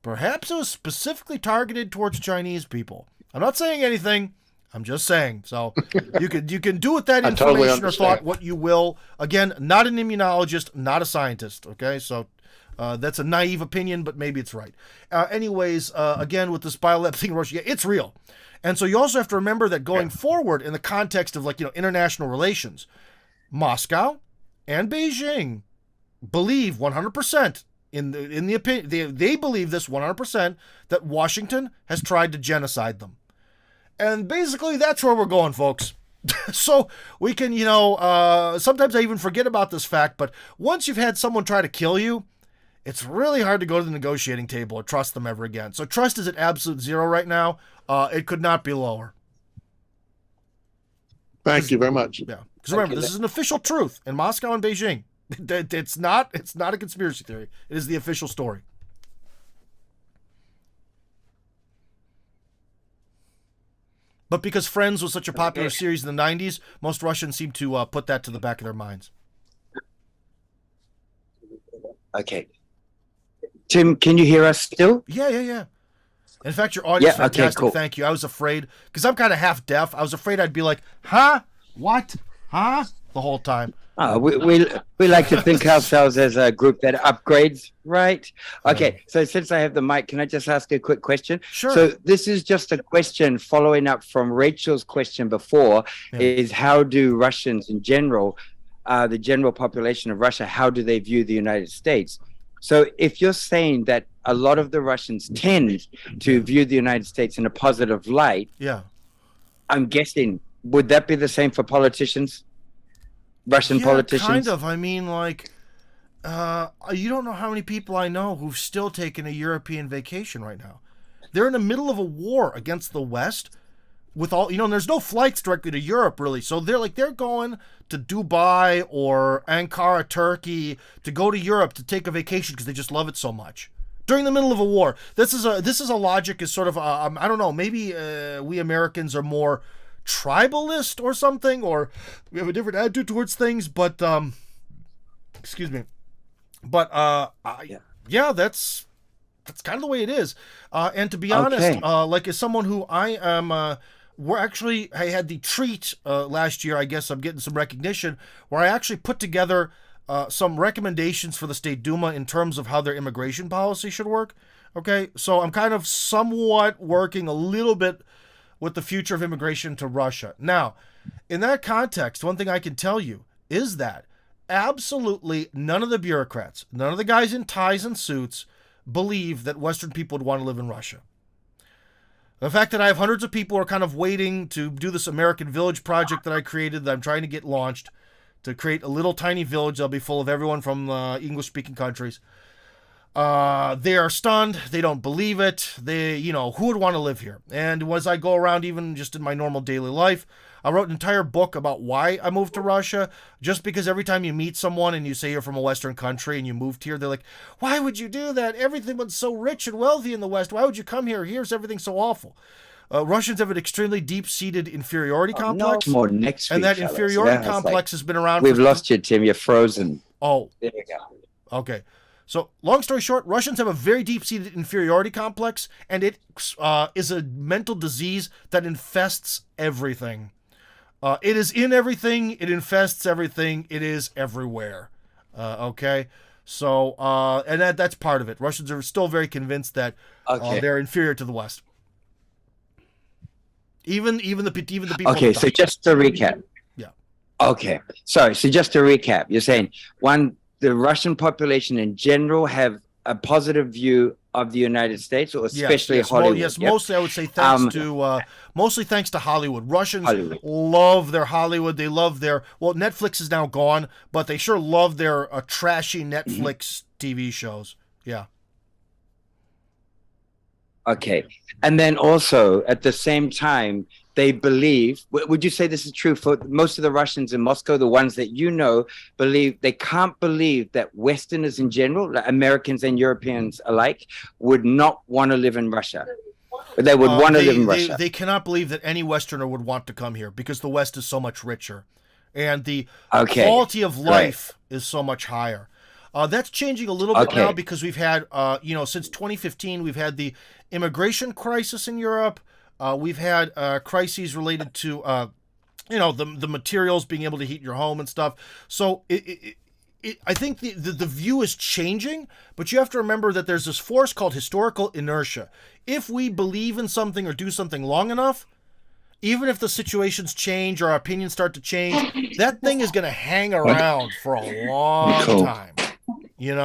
perhaps it was specifically targeted towards Chinese people. I'm not saying anything. I'm just saying. So you can do with that information or thought what you will. Again, not an immunologist, not a scientist. Okay, so that's a naive opinion, but maybe it's right. Anyways, again, with this biolab thing in Russia, yeah, it's real. And so you also have to remember that going forward in the context of international relations, Moscow and Beijing believe 100% in the opinion, they believe this 100%, that Washington has tried to genocide them. And basically, that's where we're going, folks. So we can, sometimes I even forget about this fact, but once you've had someone try to kill you, it's really hard to go to the negotiating table or trust them ever again. So trust is at absolute zero right now. It could not be lower. Thank you very much. Yeah, because remember, this is an official truth in Moscow and Beijing. It's not a conspiracy theory. It is the official story. But because Friends was such a popular series in the 90s, most Russians seem to put that to the back of their minds. Okay. Tim, can you hear us still? Yeah. In fact, your audio is fantastic. Okay, cool. Thank you. I was afraid, because I'm kind of half deaf, I was afraid I'd be like, huh? What? Huh? The whole time. We like to think ourselves as a group that upgrades, right? Okay, so since I have the mic, can I just ask a quick question? Sure. So this is just a question following up from Rachel's question before, is how do Russians in general, the general population of Russia, how do they view the United States? So if you're saying that a lot of the Russians tend to view the United States in a positive light, I'm guessing, would that be the same for politicians? Russian politicians? Kind of. I mean, you don't know how many people I know who've still taken a European vacation right now. They're in the middle of a war against the West, with all, there's no flights directly to Europe really. So they're going to Dubai or Ankara, Turkey to go to Europe to take a vacation because they just love it so much. During the middle of a war. This is a logic is sort of, I don't know, maybe we Americans are more tribalist or something, or we have a different attitude towards things, but, excuse me. But, yeah, that's kind of the way it is. And to be honest, like as someone who I am, I had the treat last year, I guess I'm getting some recognition, where I actually put together some recommendations for the State Duma in terms of how their immigration policy should work. Okay, so I'm kind of somewhat working a little bit with the future of immigration to Russia. Now, in that context, one thing I can tell you is that absolutely none of the bureaucrats, none of the guys in ties and suits believe that Western people would want to live in Russia. The fact that I have hundreds of people who are kind of waiting to do this American Village project that I created, that I'm trying to get launched, to create a little tiny village that'll be full of everyone from English-speaking countries. They are stunned. They don't believe it. Who would want to live here? And as I go around, even just in my normal daily life, I wrote an entire book about why I moved to Russia, just because every time you meet someone and you say you're from a Western country and you moved here, they're like, why would you do that? Everything was so rich and wealthy in the West. Why would you come here? Here's everything so awful. Russians have an extremely deep-seated inferiority complex. No more next and week, that fellas. inferiority Yeah, complex has been around. We've lost you, Tim. You're frozen. Oh. There we go. Okay. So, long story short, Russians have a very deep-seated inferiority complex, and it is a mental disease that infests everything. It is in everything. It infests everything. It is everywhere. Okay? So, and that's part of it. Russians are still very convinced that they're inferior to the West. Even the people. Okay, so just to recap. Yeah. Okay, sorry. So just to recap, you're saying the Russian population in general have a positive view of the United States, or especially Hollywood. Yes, mostly I would say mostly thanks to Hollywood. Russians love their Hollywood. They love Netflix is now gone, but they sure love their trashy Netflix TV shows. Yeah. Okay. And then also at the same time, they believe, would you say this is true for most of the Russians in Moscow, the ones that they can't believe that Westerners in general, like Americans and Europeans alike, would not want to live in Russia? They would want to live in Russia. They cannot believe that any Westerner would want to come here because the West is so much richer. And the quality of life is so much higher. That's changing a little bit now because we've had, since 2015, we've had the immigration crisis in Europe. We've had crises related to, the materials being able to heat your home and stuff. So I think the view is changing, but you have to remember that there's this force called historical inertia. If we believe in something or do something long enough, even if the situations change or our opinions start to change, that thing is going to hang around for a long time. And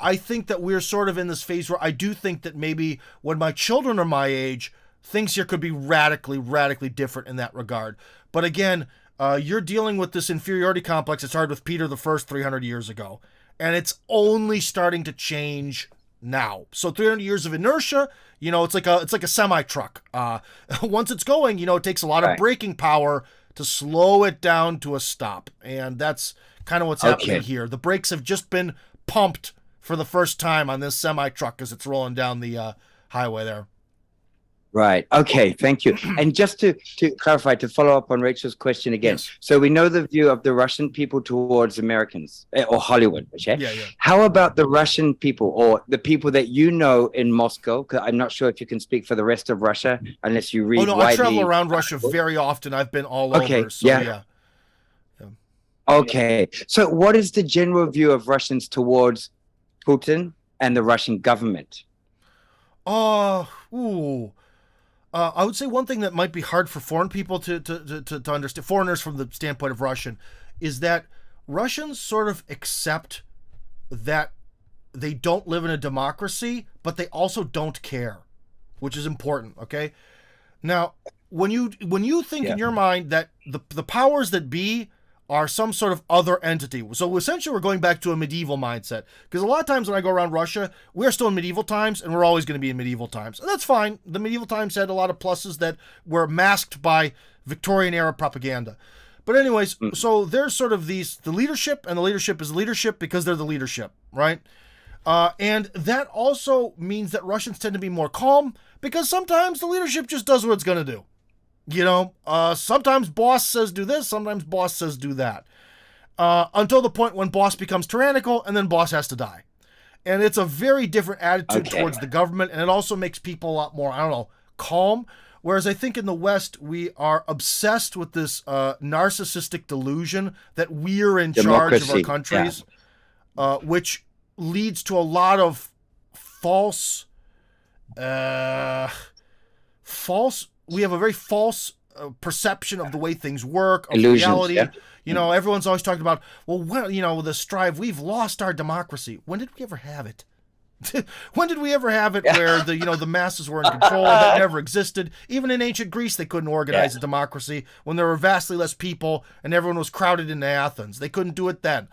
I think that we're sort of in this phase where I do think that maybe when my children are my age, things here could be radically, radically different in that regard. But again, you're dealing with this inferiority complex. It started with Peter the First 300 years ago, and it's only starting to change now. So 300 years of inertia, it's like a semi-truck. Once it's going, it takes a lot of braking power to slow it down to a stop, and that's kind of what's happening here. The brakes have just been pumped for the first time on this semi-truck as it's rolling down the highway there. Right. Okay. Thank you. And just to clarify, to follow up on Rachel's question again. Yes. So we know the view of the Russian people towards Americans or Hollywood. Okay. Yeah. How about the Russian people or the people that in Moscow? Because I'm not sure if you can speak for the rest of Russia unless you read widely. I travel around Russia very often. I've been all over. So yeah. Okay. So what is the general view of Russians towards Putin and the Russian government? I would say one thing that might be hard for foreign people to understand, foreigners from the standpoint of Russian, is that Russians sort of accept that they don't live in a democracy, but they also don't care, which is important, okay? Now, when you think in your mind that the powers that be are some sort of other entity. So essentially we're going back to a medieval mindset, because a lot of times when I go around Russia, we're still in medieval times, and we're always going to be in medieval times. And that's fine. The medieval times had a lot of pluses that were masked by Victorian era propaganda. But anyways, so there's sort of the leadership, and the leadership is leadership because they're the leadership, right? And that also means that Russians tend to be more calm, because sometimes the leadership just does what it's going to do. You know, sometimes boss says do this, sometimes boss says do that. Until the point when boss becomes tyrannical, and then boss has to die. And it's a very different attitude towards the government, and it also makes people a lot more, I don't know, calm. Whereas I think in the West, we are obsessed with this narcissistic delusion that we're in charge of our countries, which leads to a lot of false, we have a very false perception of the way things work, of Illusions, reality. yeah. You know, everyone's always talking about, well, when, you know, the strive, we've lost our democracy. When did we ever have it? When did we ever have it where the, you know, the masses were in control? That never existed. Even in ancient Greece, they couldn't organize a democracy when there were vastly less people and everyone was crowded into Athens. They couldn't do it then.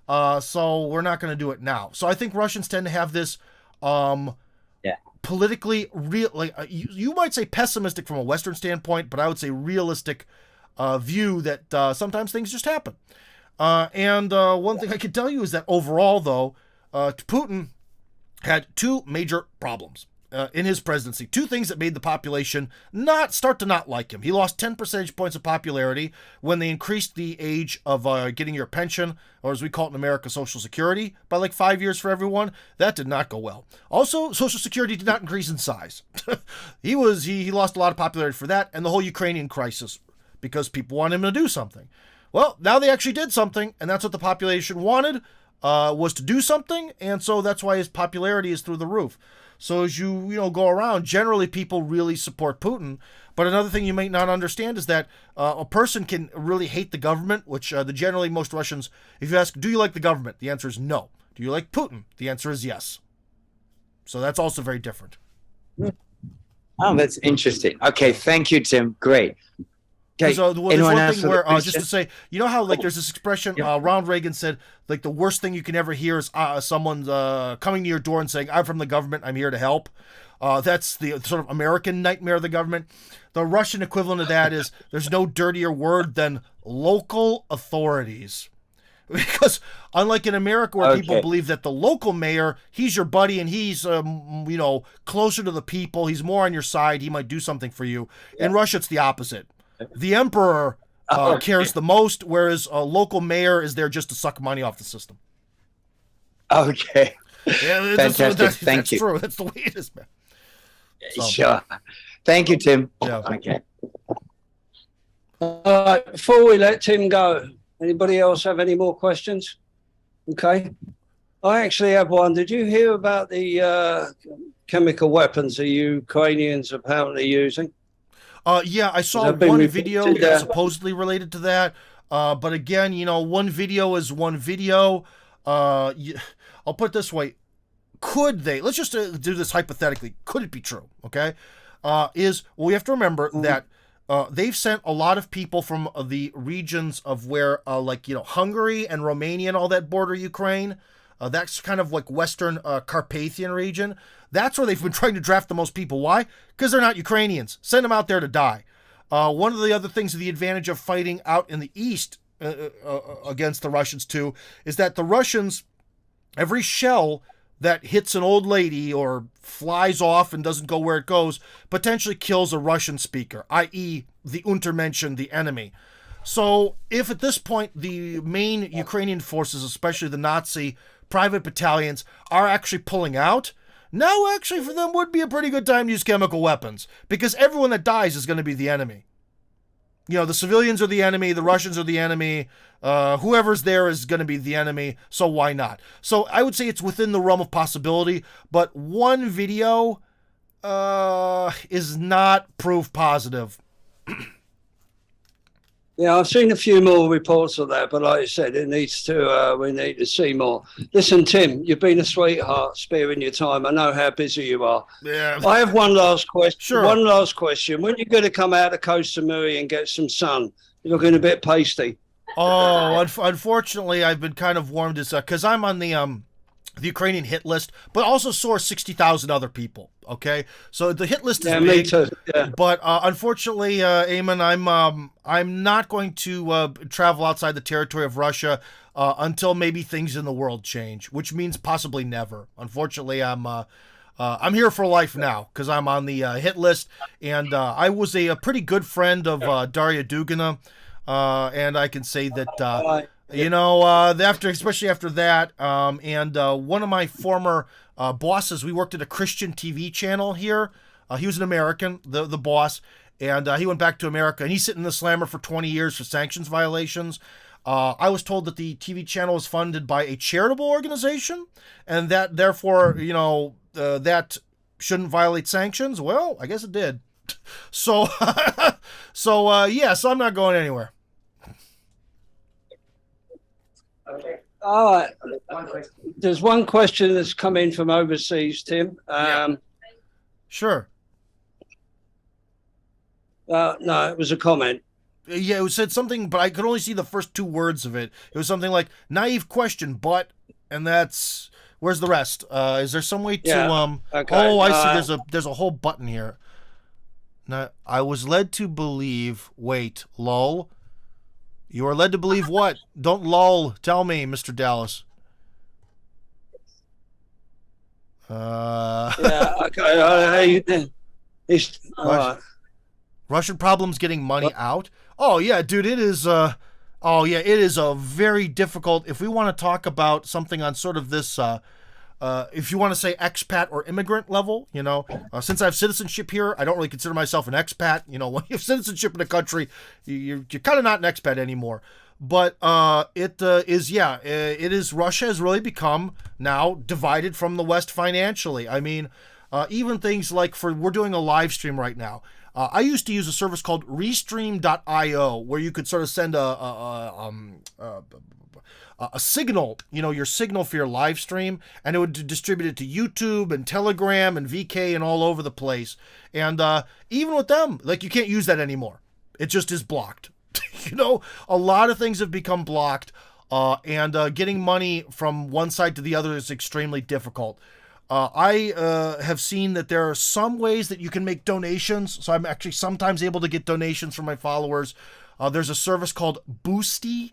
So we're not going to do it now. So I think Russians tend to have this politically real, like you might say pessimistic from a Western standpoint, but I would say realistic view that sometimes things just happen. And one thing I can tell you is that overall, though, Putin had two major problems in his presidency. Two things that made the population start to not like him. He lost 10 percentage points of popularity when they increased the age of getting your pension, or as we call it in America, Social Security, by like 5 years for everyone. That did not go well. Also, Social Security did not increase in size. He lost a lot of popularity for that, and the whole Ukrainian crisis, because people want him to do something. Well, now they actually did something, and that's what the population wanted, was to do something, and so that's why his popularity is through the roof. So as you go around, generally people really support Putin. But another thing you might not understand is that a person can really hate the government, which generally most Russians, if you ask, do you like the government? The answer is no. Do you like Putin? The answer is yes. So that's also very different. Oh, that's interesting. Okay, thank you, Tim. Great. Okay. So there's Anyone one else thing for the where, just question? to say, you know how like there's this expression, Ronald Reagan said, like the worst thing you can ever hear is someone coming to your door and saying, I'm from the government, I'm here to help. That's the sort of American nightmare of the government. The Russian equivalent of that is there's no dirtier word than local authorities. Because unlike in America where people believe that the local mayor, he's your buddy and he's, closer to the people, he's more on your side, he might do something for you. In Russia, it's the opposite. The emperor cares the most, whereas a local mayor is there just to suck money off the system. Okay. Yeah, Fantastic. Thank that's you. true. That's the way it is, man. So, Sure. Thank you, Tim. Yeah. Okay. Before we let Tim go, anybody else have any more questions? Okay. I actually have one. Did you hear about the chemical weapons the Ukrainians apparently using? Yeah, I saw Has that been one reported? video that's supposedly related to that. But again, one video is one video. I'll put it this way. Could they, let's just do this hypothetically. Could it be true? Okay. We have to remember that they've sent a lot of people from the regions of where, Hungary and Romania and all that border Ukraine. That's kind of like Western Carpathian region. That's where they've been trying to draft the most people. Why? Because they're not Ukrainians. Send them out there to die. One of the other things, the advantage of fighting out in the East against the Russians too, is that the Russians, every shell that hits an old lady or flies off and doesn't go where it goes, potentially kills a Russian speaker, i.e. the Untermenschen, the enemy. So if at this point the main Ukrainian forces, especially the Nazi private battalions, are actually pulling out, now actually for them would be a pretty good time to use chemical weapons, because everyone that dies is going to be the enemy. The civilians are the enemy, the Russians are the enemy, whoever's there is going to be the enemy, so why not? So I would say it's within the realm of possibility, but one video is not proof positive. Yeah, I've seen a few more reports of that, but like I said, we need to see more. Listen, Tim, you've been a sweetheart, sparing your time. I know how busy you are. Yeah. I have one last question. Sure. One last question. When you're going to come out of Koh Samui and get some sun? You're looking a bit pasty. Oh, unfortunately, I've been kind of warned as because I'm on the Ukrainian hit list, but also so are 60,000 other people. Okay, so the hit list is Yeah, big, me too. Yeah. but unfortunately, Eamon, I'm not going to travel outside the territory of Russia until maybe things in the world change, which means possibly never. Unfortunately, I'm here for life now because I'm on the hit list, and I was a pretty good friend of Daria Dugina, and I can say that. You know, especially after that, and one of my former bosses, we worked at a Christian TV channel here. He was an American, the boss, and he went back to America, and he's sitting in the slammer for 20 years for sanctions violations. I was told that the TV channel is funded by a charitable organization, and that therefore, that shouldn't violate sanctions. Well, I guess it did. So, so I'm not going anywhere. All right. There's one question that's come in from overseas, Tim. Sure. No, it was a comment. Yeah, it said something, but I could only see the first two words of it. It was something like naive question, but, and that's where's the rest? Is there some way to Okay. Oh, I see. There's a whole button here. Now, I was led to believe. Wait, lol. You are led to believe what? Don't lol. Tell me, Mr. Dallas. Yeah. Okay. Russian problems getting money out. Oh yeah, dude, it is. It is a very difficult. If we want to talk about something on sort of this, if you want to say expat or immigrant level, since I have citizenship here, I don't really consider myself an expat. When you have citizenship in a country, you're kind of not an expat anymore. But it is. Russia has really become now divided from the West financially. I mean, even things like we're doing a live stream right now. I used to use a service called Restream.io where you could sort of send a signal, your signal for your live stream, and it would distribute it to YouTube and Telegram and VK and all over the place. And even with them, you can't use that anymore. It just is blocked. A lot of things have become blocked, and getting money from one side to the other is extremely difficult. I have seen that there are some ways that you can make donations, so I'm actually sometimes able to get donations from my followers. There's a service called Boosty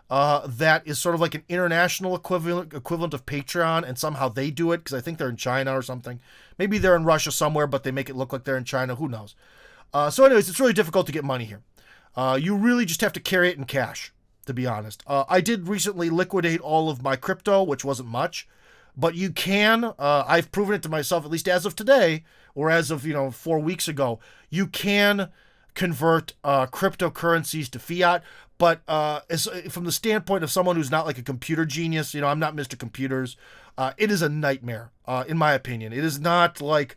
that is sort of like an international equivalent of Patreon, and somehow they do it because I think they're in China or something. Maybe they're in Russia somewhere, but they make it look like they're in China. Who knows? So anyways, it's really difficult to get money here. You really just have to carry it in cash, to be honest. I did recently liquidate all of my crypto, which wasn't much. But you can, I've proven it to myself, at least as of today, or as of, 4 weeks ago, you can convert cryptocurrencies to fiat. But from the standpoint of someone who's not like a computer genius, I'm not Mr. Computers, it is a nightmare, in my opinion. It is not like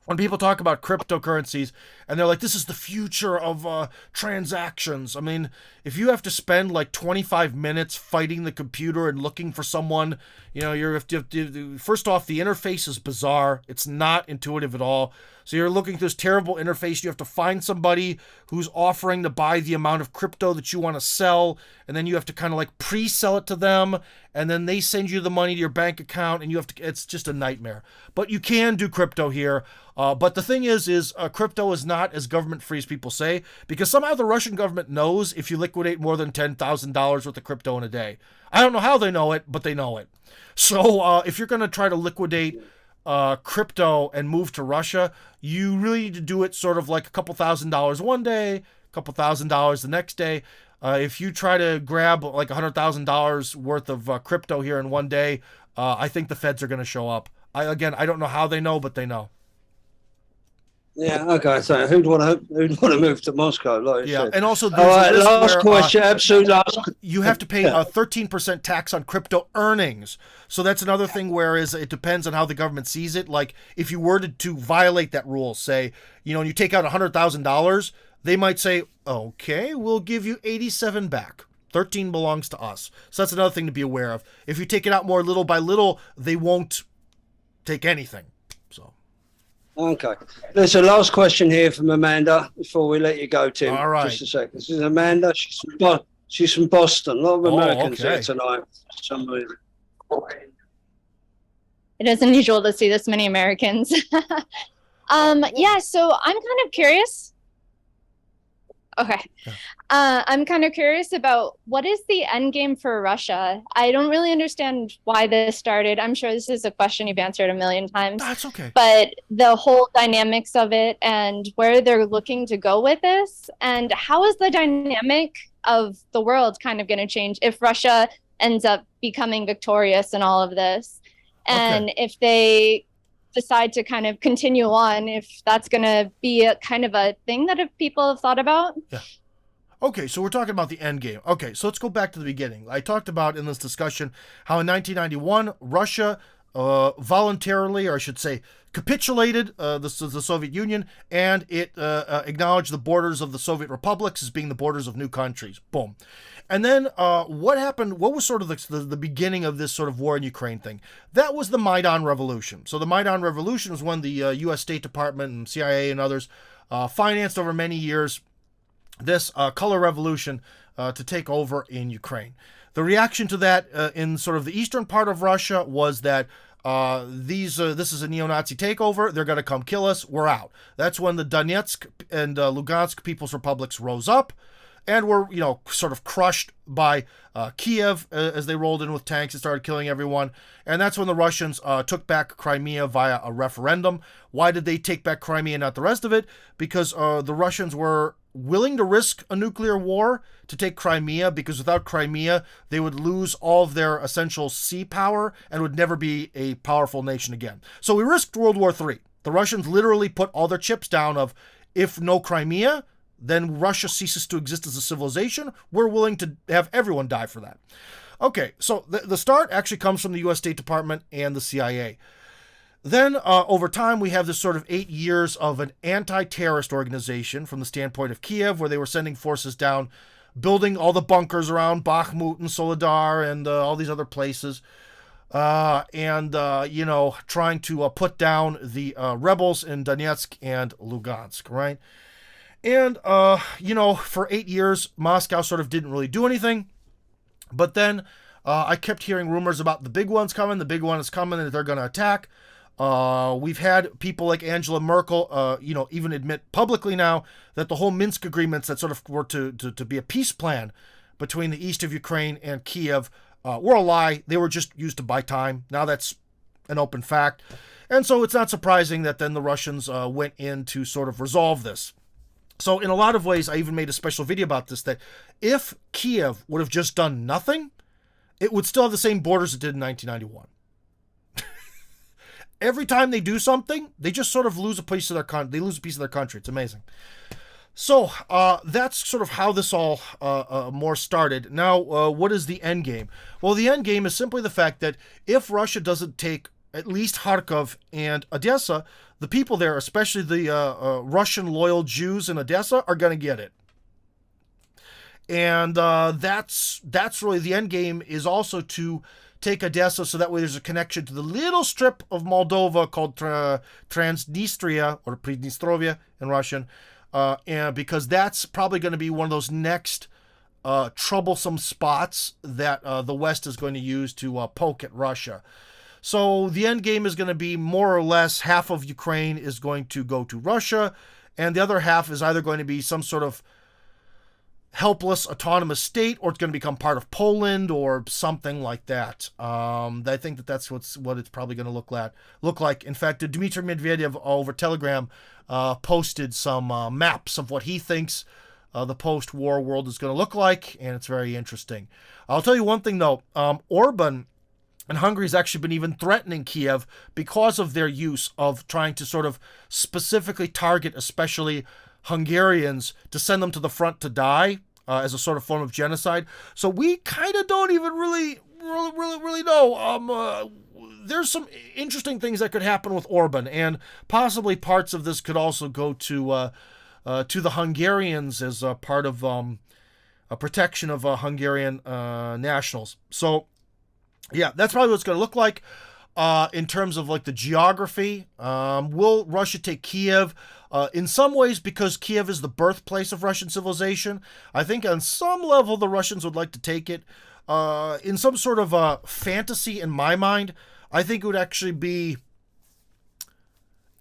when people talk about cryptocurrencies and they're like, this is the future of transactions. I mean, if you have to spend 25 minutes fighting the computer and looking for someone, first off, the interface is bizarre. It's not intuitive at all. So you're looking through this terrible interface. You have to find somebody who's offering to buy the amount of crypto that you want to sell. And then you have to kind of pre-sell it to them. And then they send you the money to your bank account, and it's just a nightmare. But you can do crypto here. But the thing is crypto is not as government free as people say, because somehow the Russian government knows if you liquidate more than $10,000 worth of crypto in a day. I don't know how they know it, but they know it. So if you're going to try to liquidate crypto and move to Russia, you really need to do it sort of like a couple $1,000s one day, a couple $1,000s the next day. If you try to grab $100,000 worth of crypto here in one day, I think the feds are going to show up. I don't know how they know, but they know. Yeah. Okay. So who'd want to move to Moscow? Like you said. And also, all right. Last question. Absolute last. You have to pay a 13% tax on crypto earnings. So that's another thing. Whereas it depends on how the government sees it. Like if you were to violate that rule, say, and you take out $100,000, they might say, okay, we'll give you 87 back. 13 belongs to us. So that's another thing to be aware of. If you take it out more little by little, they won't take anything. Okay. There's a last question here from Amanda before we let you go, Tim. All right. Just a second. This is Amanda. She's from She's from Boston. A lot of Oh, Americans okay. here tonight. For some reason. It is unusual to see this many Americans. Yeah, so I'm kind of curious. Okay. I'm kind of curious about what is the end game for Russia? I don't really understand why this started. I'm sure this is a question you've answered a million times. That's okay. But the whole dynamics of it and where they're looking to go with this, and how is the dynamic of the world kind of going to change if Russia ends up becoming victorious in all of this? And if they decide to kind of continue on, if that's going to be a kind of a thing that if people have thought about. Yeah. Okay, so we're talking about the end game. Okay, so let's go back to the beginning. I talked about in this discussion how in 1991, Russia voluntarily, or I should say, capitulated the Soviet Union, and it acknowledged the borders of the Soviet republics as being the borders of new countries. Boom. And then what happened? What was sort of the beginning of this sort of war in Ukraine thing? That was the Maidan Revolution. So the Maidan Revolution was when the U.S. State Department and CIA and others financed over many years this color revolution to take over in Ukraine. The reaction to that in sort of the eastern part of Russia was that this is a neo-Nazi takeover. They're going to come kill us. We're out. That's when the Donetsk and Lugansk People's Republics rose up and were, sort of crushed by Kiev as they rolled in with tanks and started killing everyone. And that's when the Russians took back Crimea via a referendum. Why did they take back Crimea and not the rest of it? Because the Russians were willing to risk a nuclear war to take Crimea, because without Crimea, they would lose all of their essential sea power and would never be a powerful nation again. So we risked World War III. The Russians literally put all their chips down of, if no Crimea, then Russia ceases to exist as a civilization. We're willing to have everyone die for that. Okay, so the start actually comes from the U.S. State Department and the CIA. Then, over time, we have this sort of 8 years of an anti-terrorist organization from the standpoint of Kiev, where they were sending forces down, building all the bunkers around Bakhmut and Soledar and all these other places, and trying to put down the rebels in Donetsk and Lugansk, right? And, for 8 years, Moscow sort of didn't really do anything. But then I kept hearing rumors about the big one's coming, the big one is coming, and they're going to attack. We've had people like Angela Merkel, even admit publicly now that the whole Minsk agreements that sort of were to be a peace plan between the east of Ukraine and Kiev were a lie. They were just used to buy time. Now that's an open fact. And so it's not surprising that then the Russians went in to sort of resolve this. So in a lot of ways, I even made a special video about this, that if Kiev would have just done nothing, it would still have the same borders it did in 1991. Every time they do something, they just sort of lose a piece of their country. They lose a piece of their country. It's amazing. So that's sort of how this all more started. Now, what is the end game? Well, the end game is simply the fact that if Russia doesn't take at least Kharkov and Odessa, the people there, especially the Russian loyal Jews in Odessa, are going to get it. And that's really the end game, is also to take Odessa, so that way there's a connection to the little strip of Moldova called Transnistria, or Pridnestrovia in Russian, and because that's probably going to be one of those next troublesome spots that the West is going to use to poke at Russia. So the end game is going to be more or less half of Ukraine is going to go to Russia, and the other half is either going to be some sort of helpless autonomous state, or it's going to become part of Poland or something like that. I think that's what it's probably going to look like. In fact, Dmitry Medvedev over Telegram posted some maps of what he thinks the post-war world is going to look like, and it's very interesting. I'll tell you one thing though, Orban and Hungary's actually been even threatening Kiev because of their use of trying to sort of specifically target, especially Hungarians, to send them to the front to die as a sort of form of genocide. So we kind of don't even really know. There's some interesting things that could happen with Orban, and possibly parts of this could also go to the Hungarians as a part of a protection of Hungarian nationals. So yeah, that's probably what it's going to look like. In terms of like the geography, will Russia take Kiev? In some ways, because Kiev is the birthplace of Russian civilization, I think on some level the Russians would like to take it. In some sort of fantasy in my mind, I think it would actually be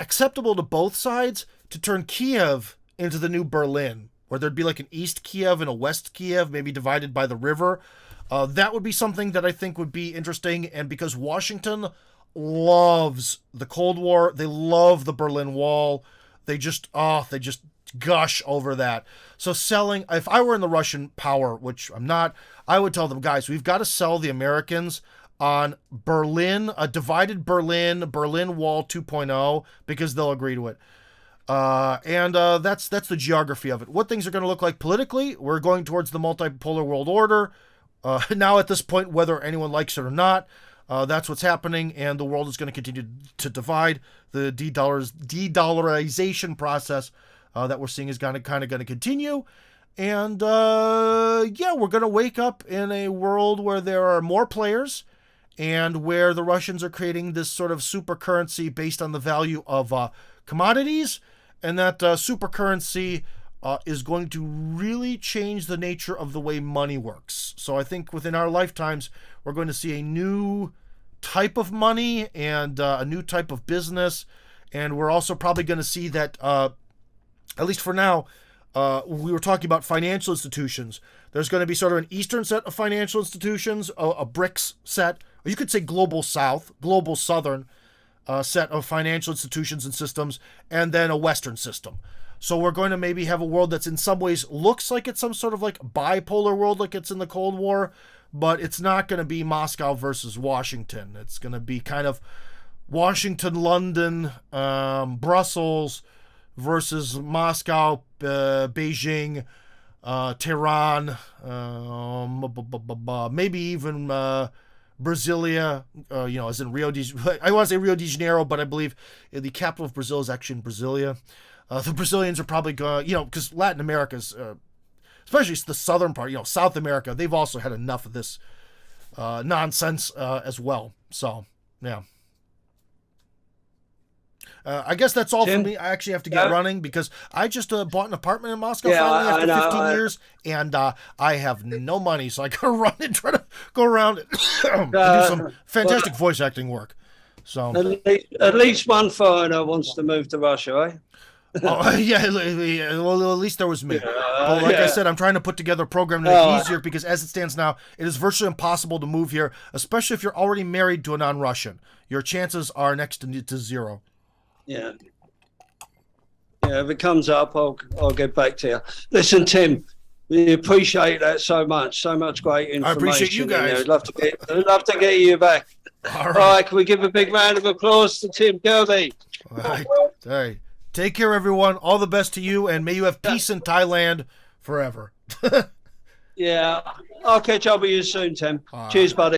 acceptable to both sides to turn Kiev into the new Berlin, where there'd be like an East Kiev and a West Kiev, maybe divided by the river. That would be something that I think would be interesting, and because Washington loves the Cold War, they love the Berlin Wall, they just gush over that. So selling, if I were in the Russian power, which I'm not, I would tell them, guys, we've got to sell the Americans on Berlin, a divided Berlin Wall 2.0, because they'll agree to it. That's the geography of it. What things are going to look like politically, we're going towards the multipolar world order. Now at this point, whether anyone likes it or not, that's what's happening, and the world is going to continue to divide. The de-dollarization process that we're seeing is kind of going to continue. And we're going to wake up in a world where there are more players, and where the Russians are creating this sort of super currency based on the value of commodities, and that super currency is going to really change the nature of the way money works. So I think within our lifetimes, we're going to see a new type of money and a new type of business. And we're also probably going to see that, at least for now, we were talking about financial institutions. There's going to be sort of an Eastern set of financial institutions, a BRICS set, or you could say global South, global Southern set of financial institutions and systems, and then a Western system. So we're going to maybe have a world that's in some ways looks like it's some sort of like bipolar world like it's in the Cold War, but it's not going to be Moscow versus Washington. It's going to be kind of Washington, London, Brussels versus Moscow, Beijing, Tehran, maybe even Brasilia, as in I want to say Rio de Janeiro, but I believe the capital of Brazil is actually in Brasilia. The Brazilians are probably going, because Latin America's, especially the southern part, South America, they've also had enough of this nonsense as well. So, yeah. I guess that's all for me. I actually have to get running because I just bought an apartment in Moscow finally after 15 years, and I have no money, so I gotta run and try to go around and do some fantastic voice acting work. So at least one foreigner wants to move to Russia, eh? Well, at least there was me. But like I said, I'm trying to put together a program to make it easier because as it stands now, it is virtually impossible to move here, especially if you're already married to a non-Russian. Your chances are next to zero. Yeah, if it comes up, I'll get back to you. Listen, Tim, we appreciate that so much great information. I appreciate you guys. I'd love to get you back. All right, can we give a big round of applause to Tim Kirby? All right. Take care, everyone. All the best to you, and may you have peace in Thailand forever. Yeah, I'll catch up with you soon, Tim. Cheers, buddy.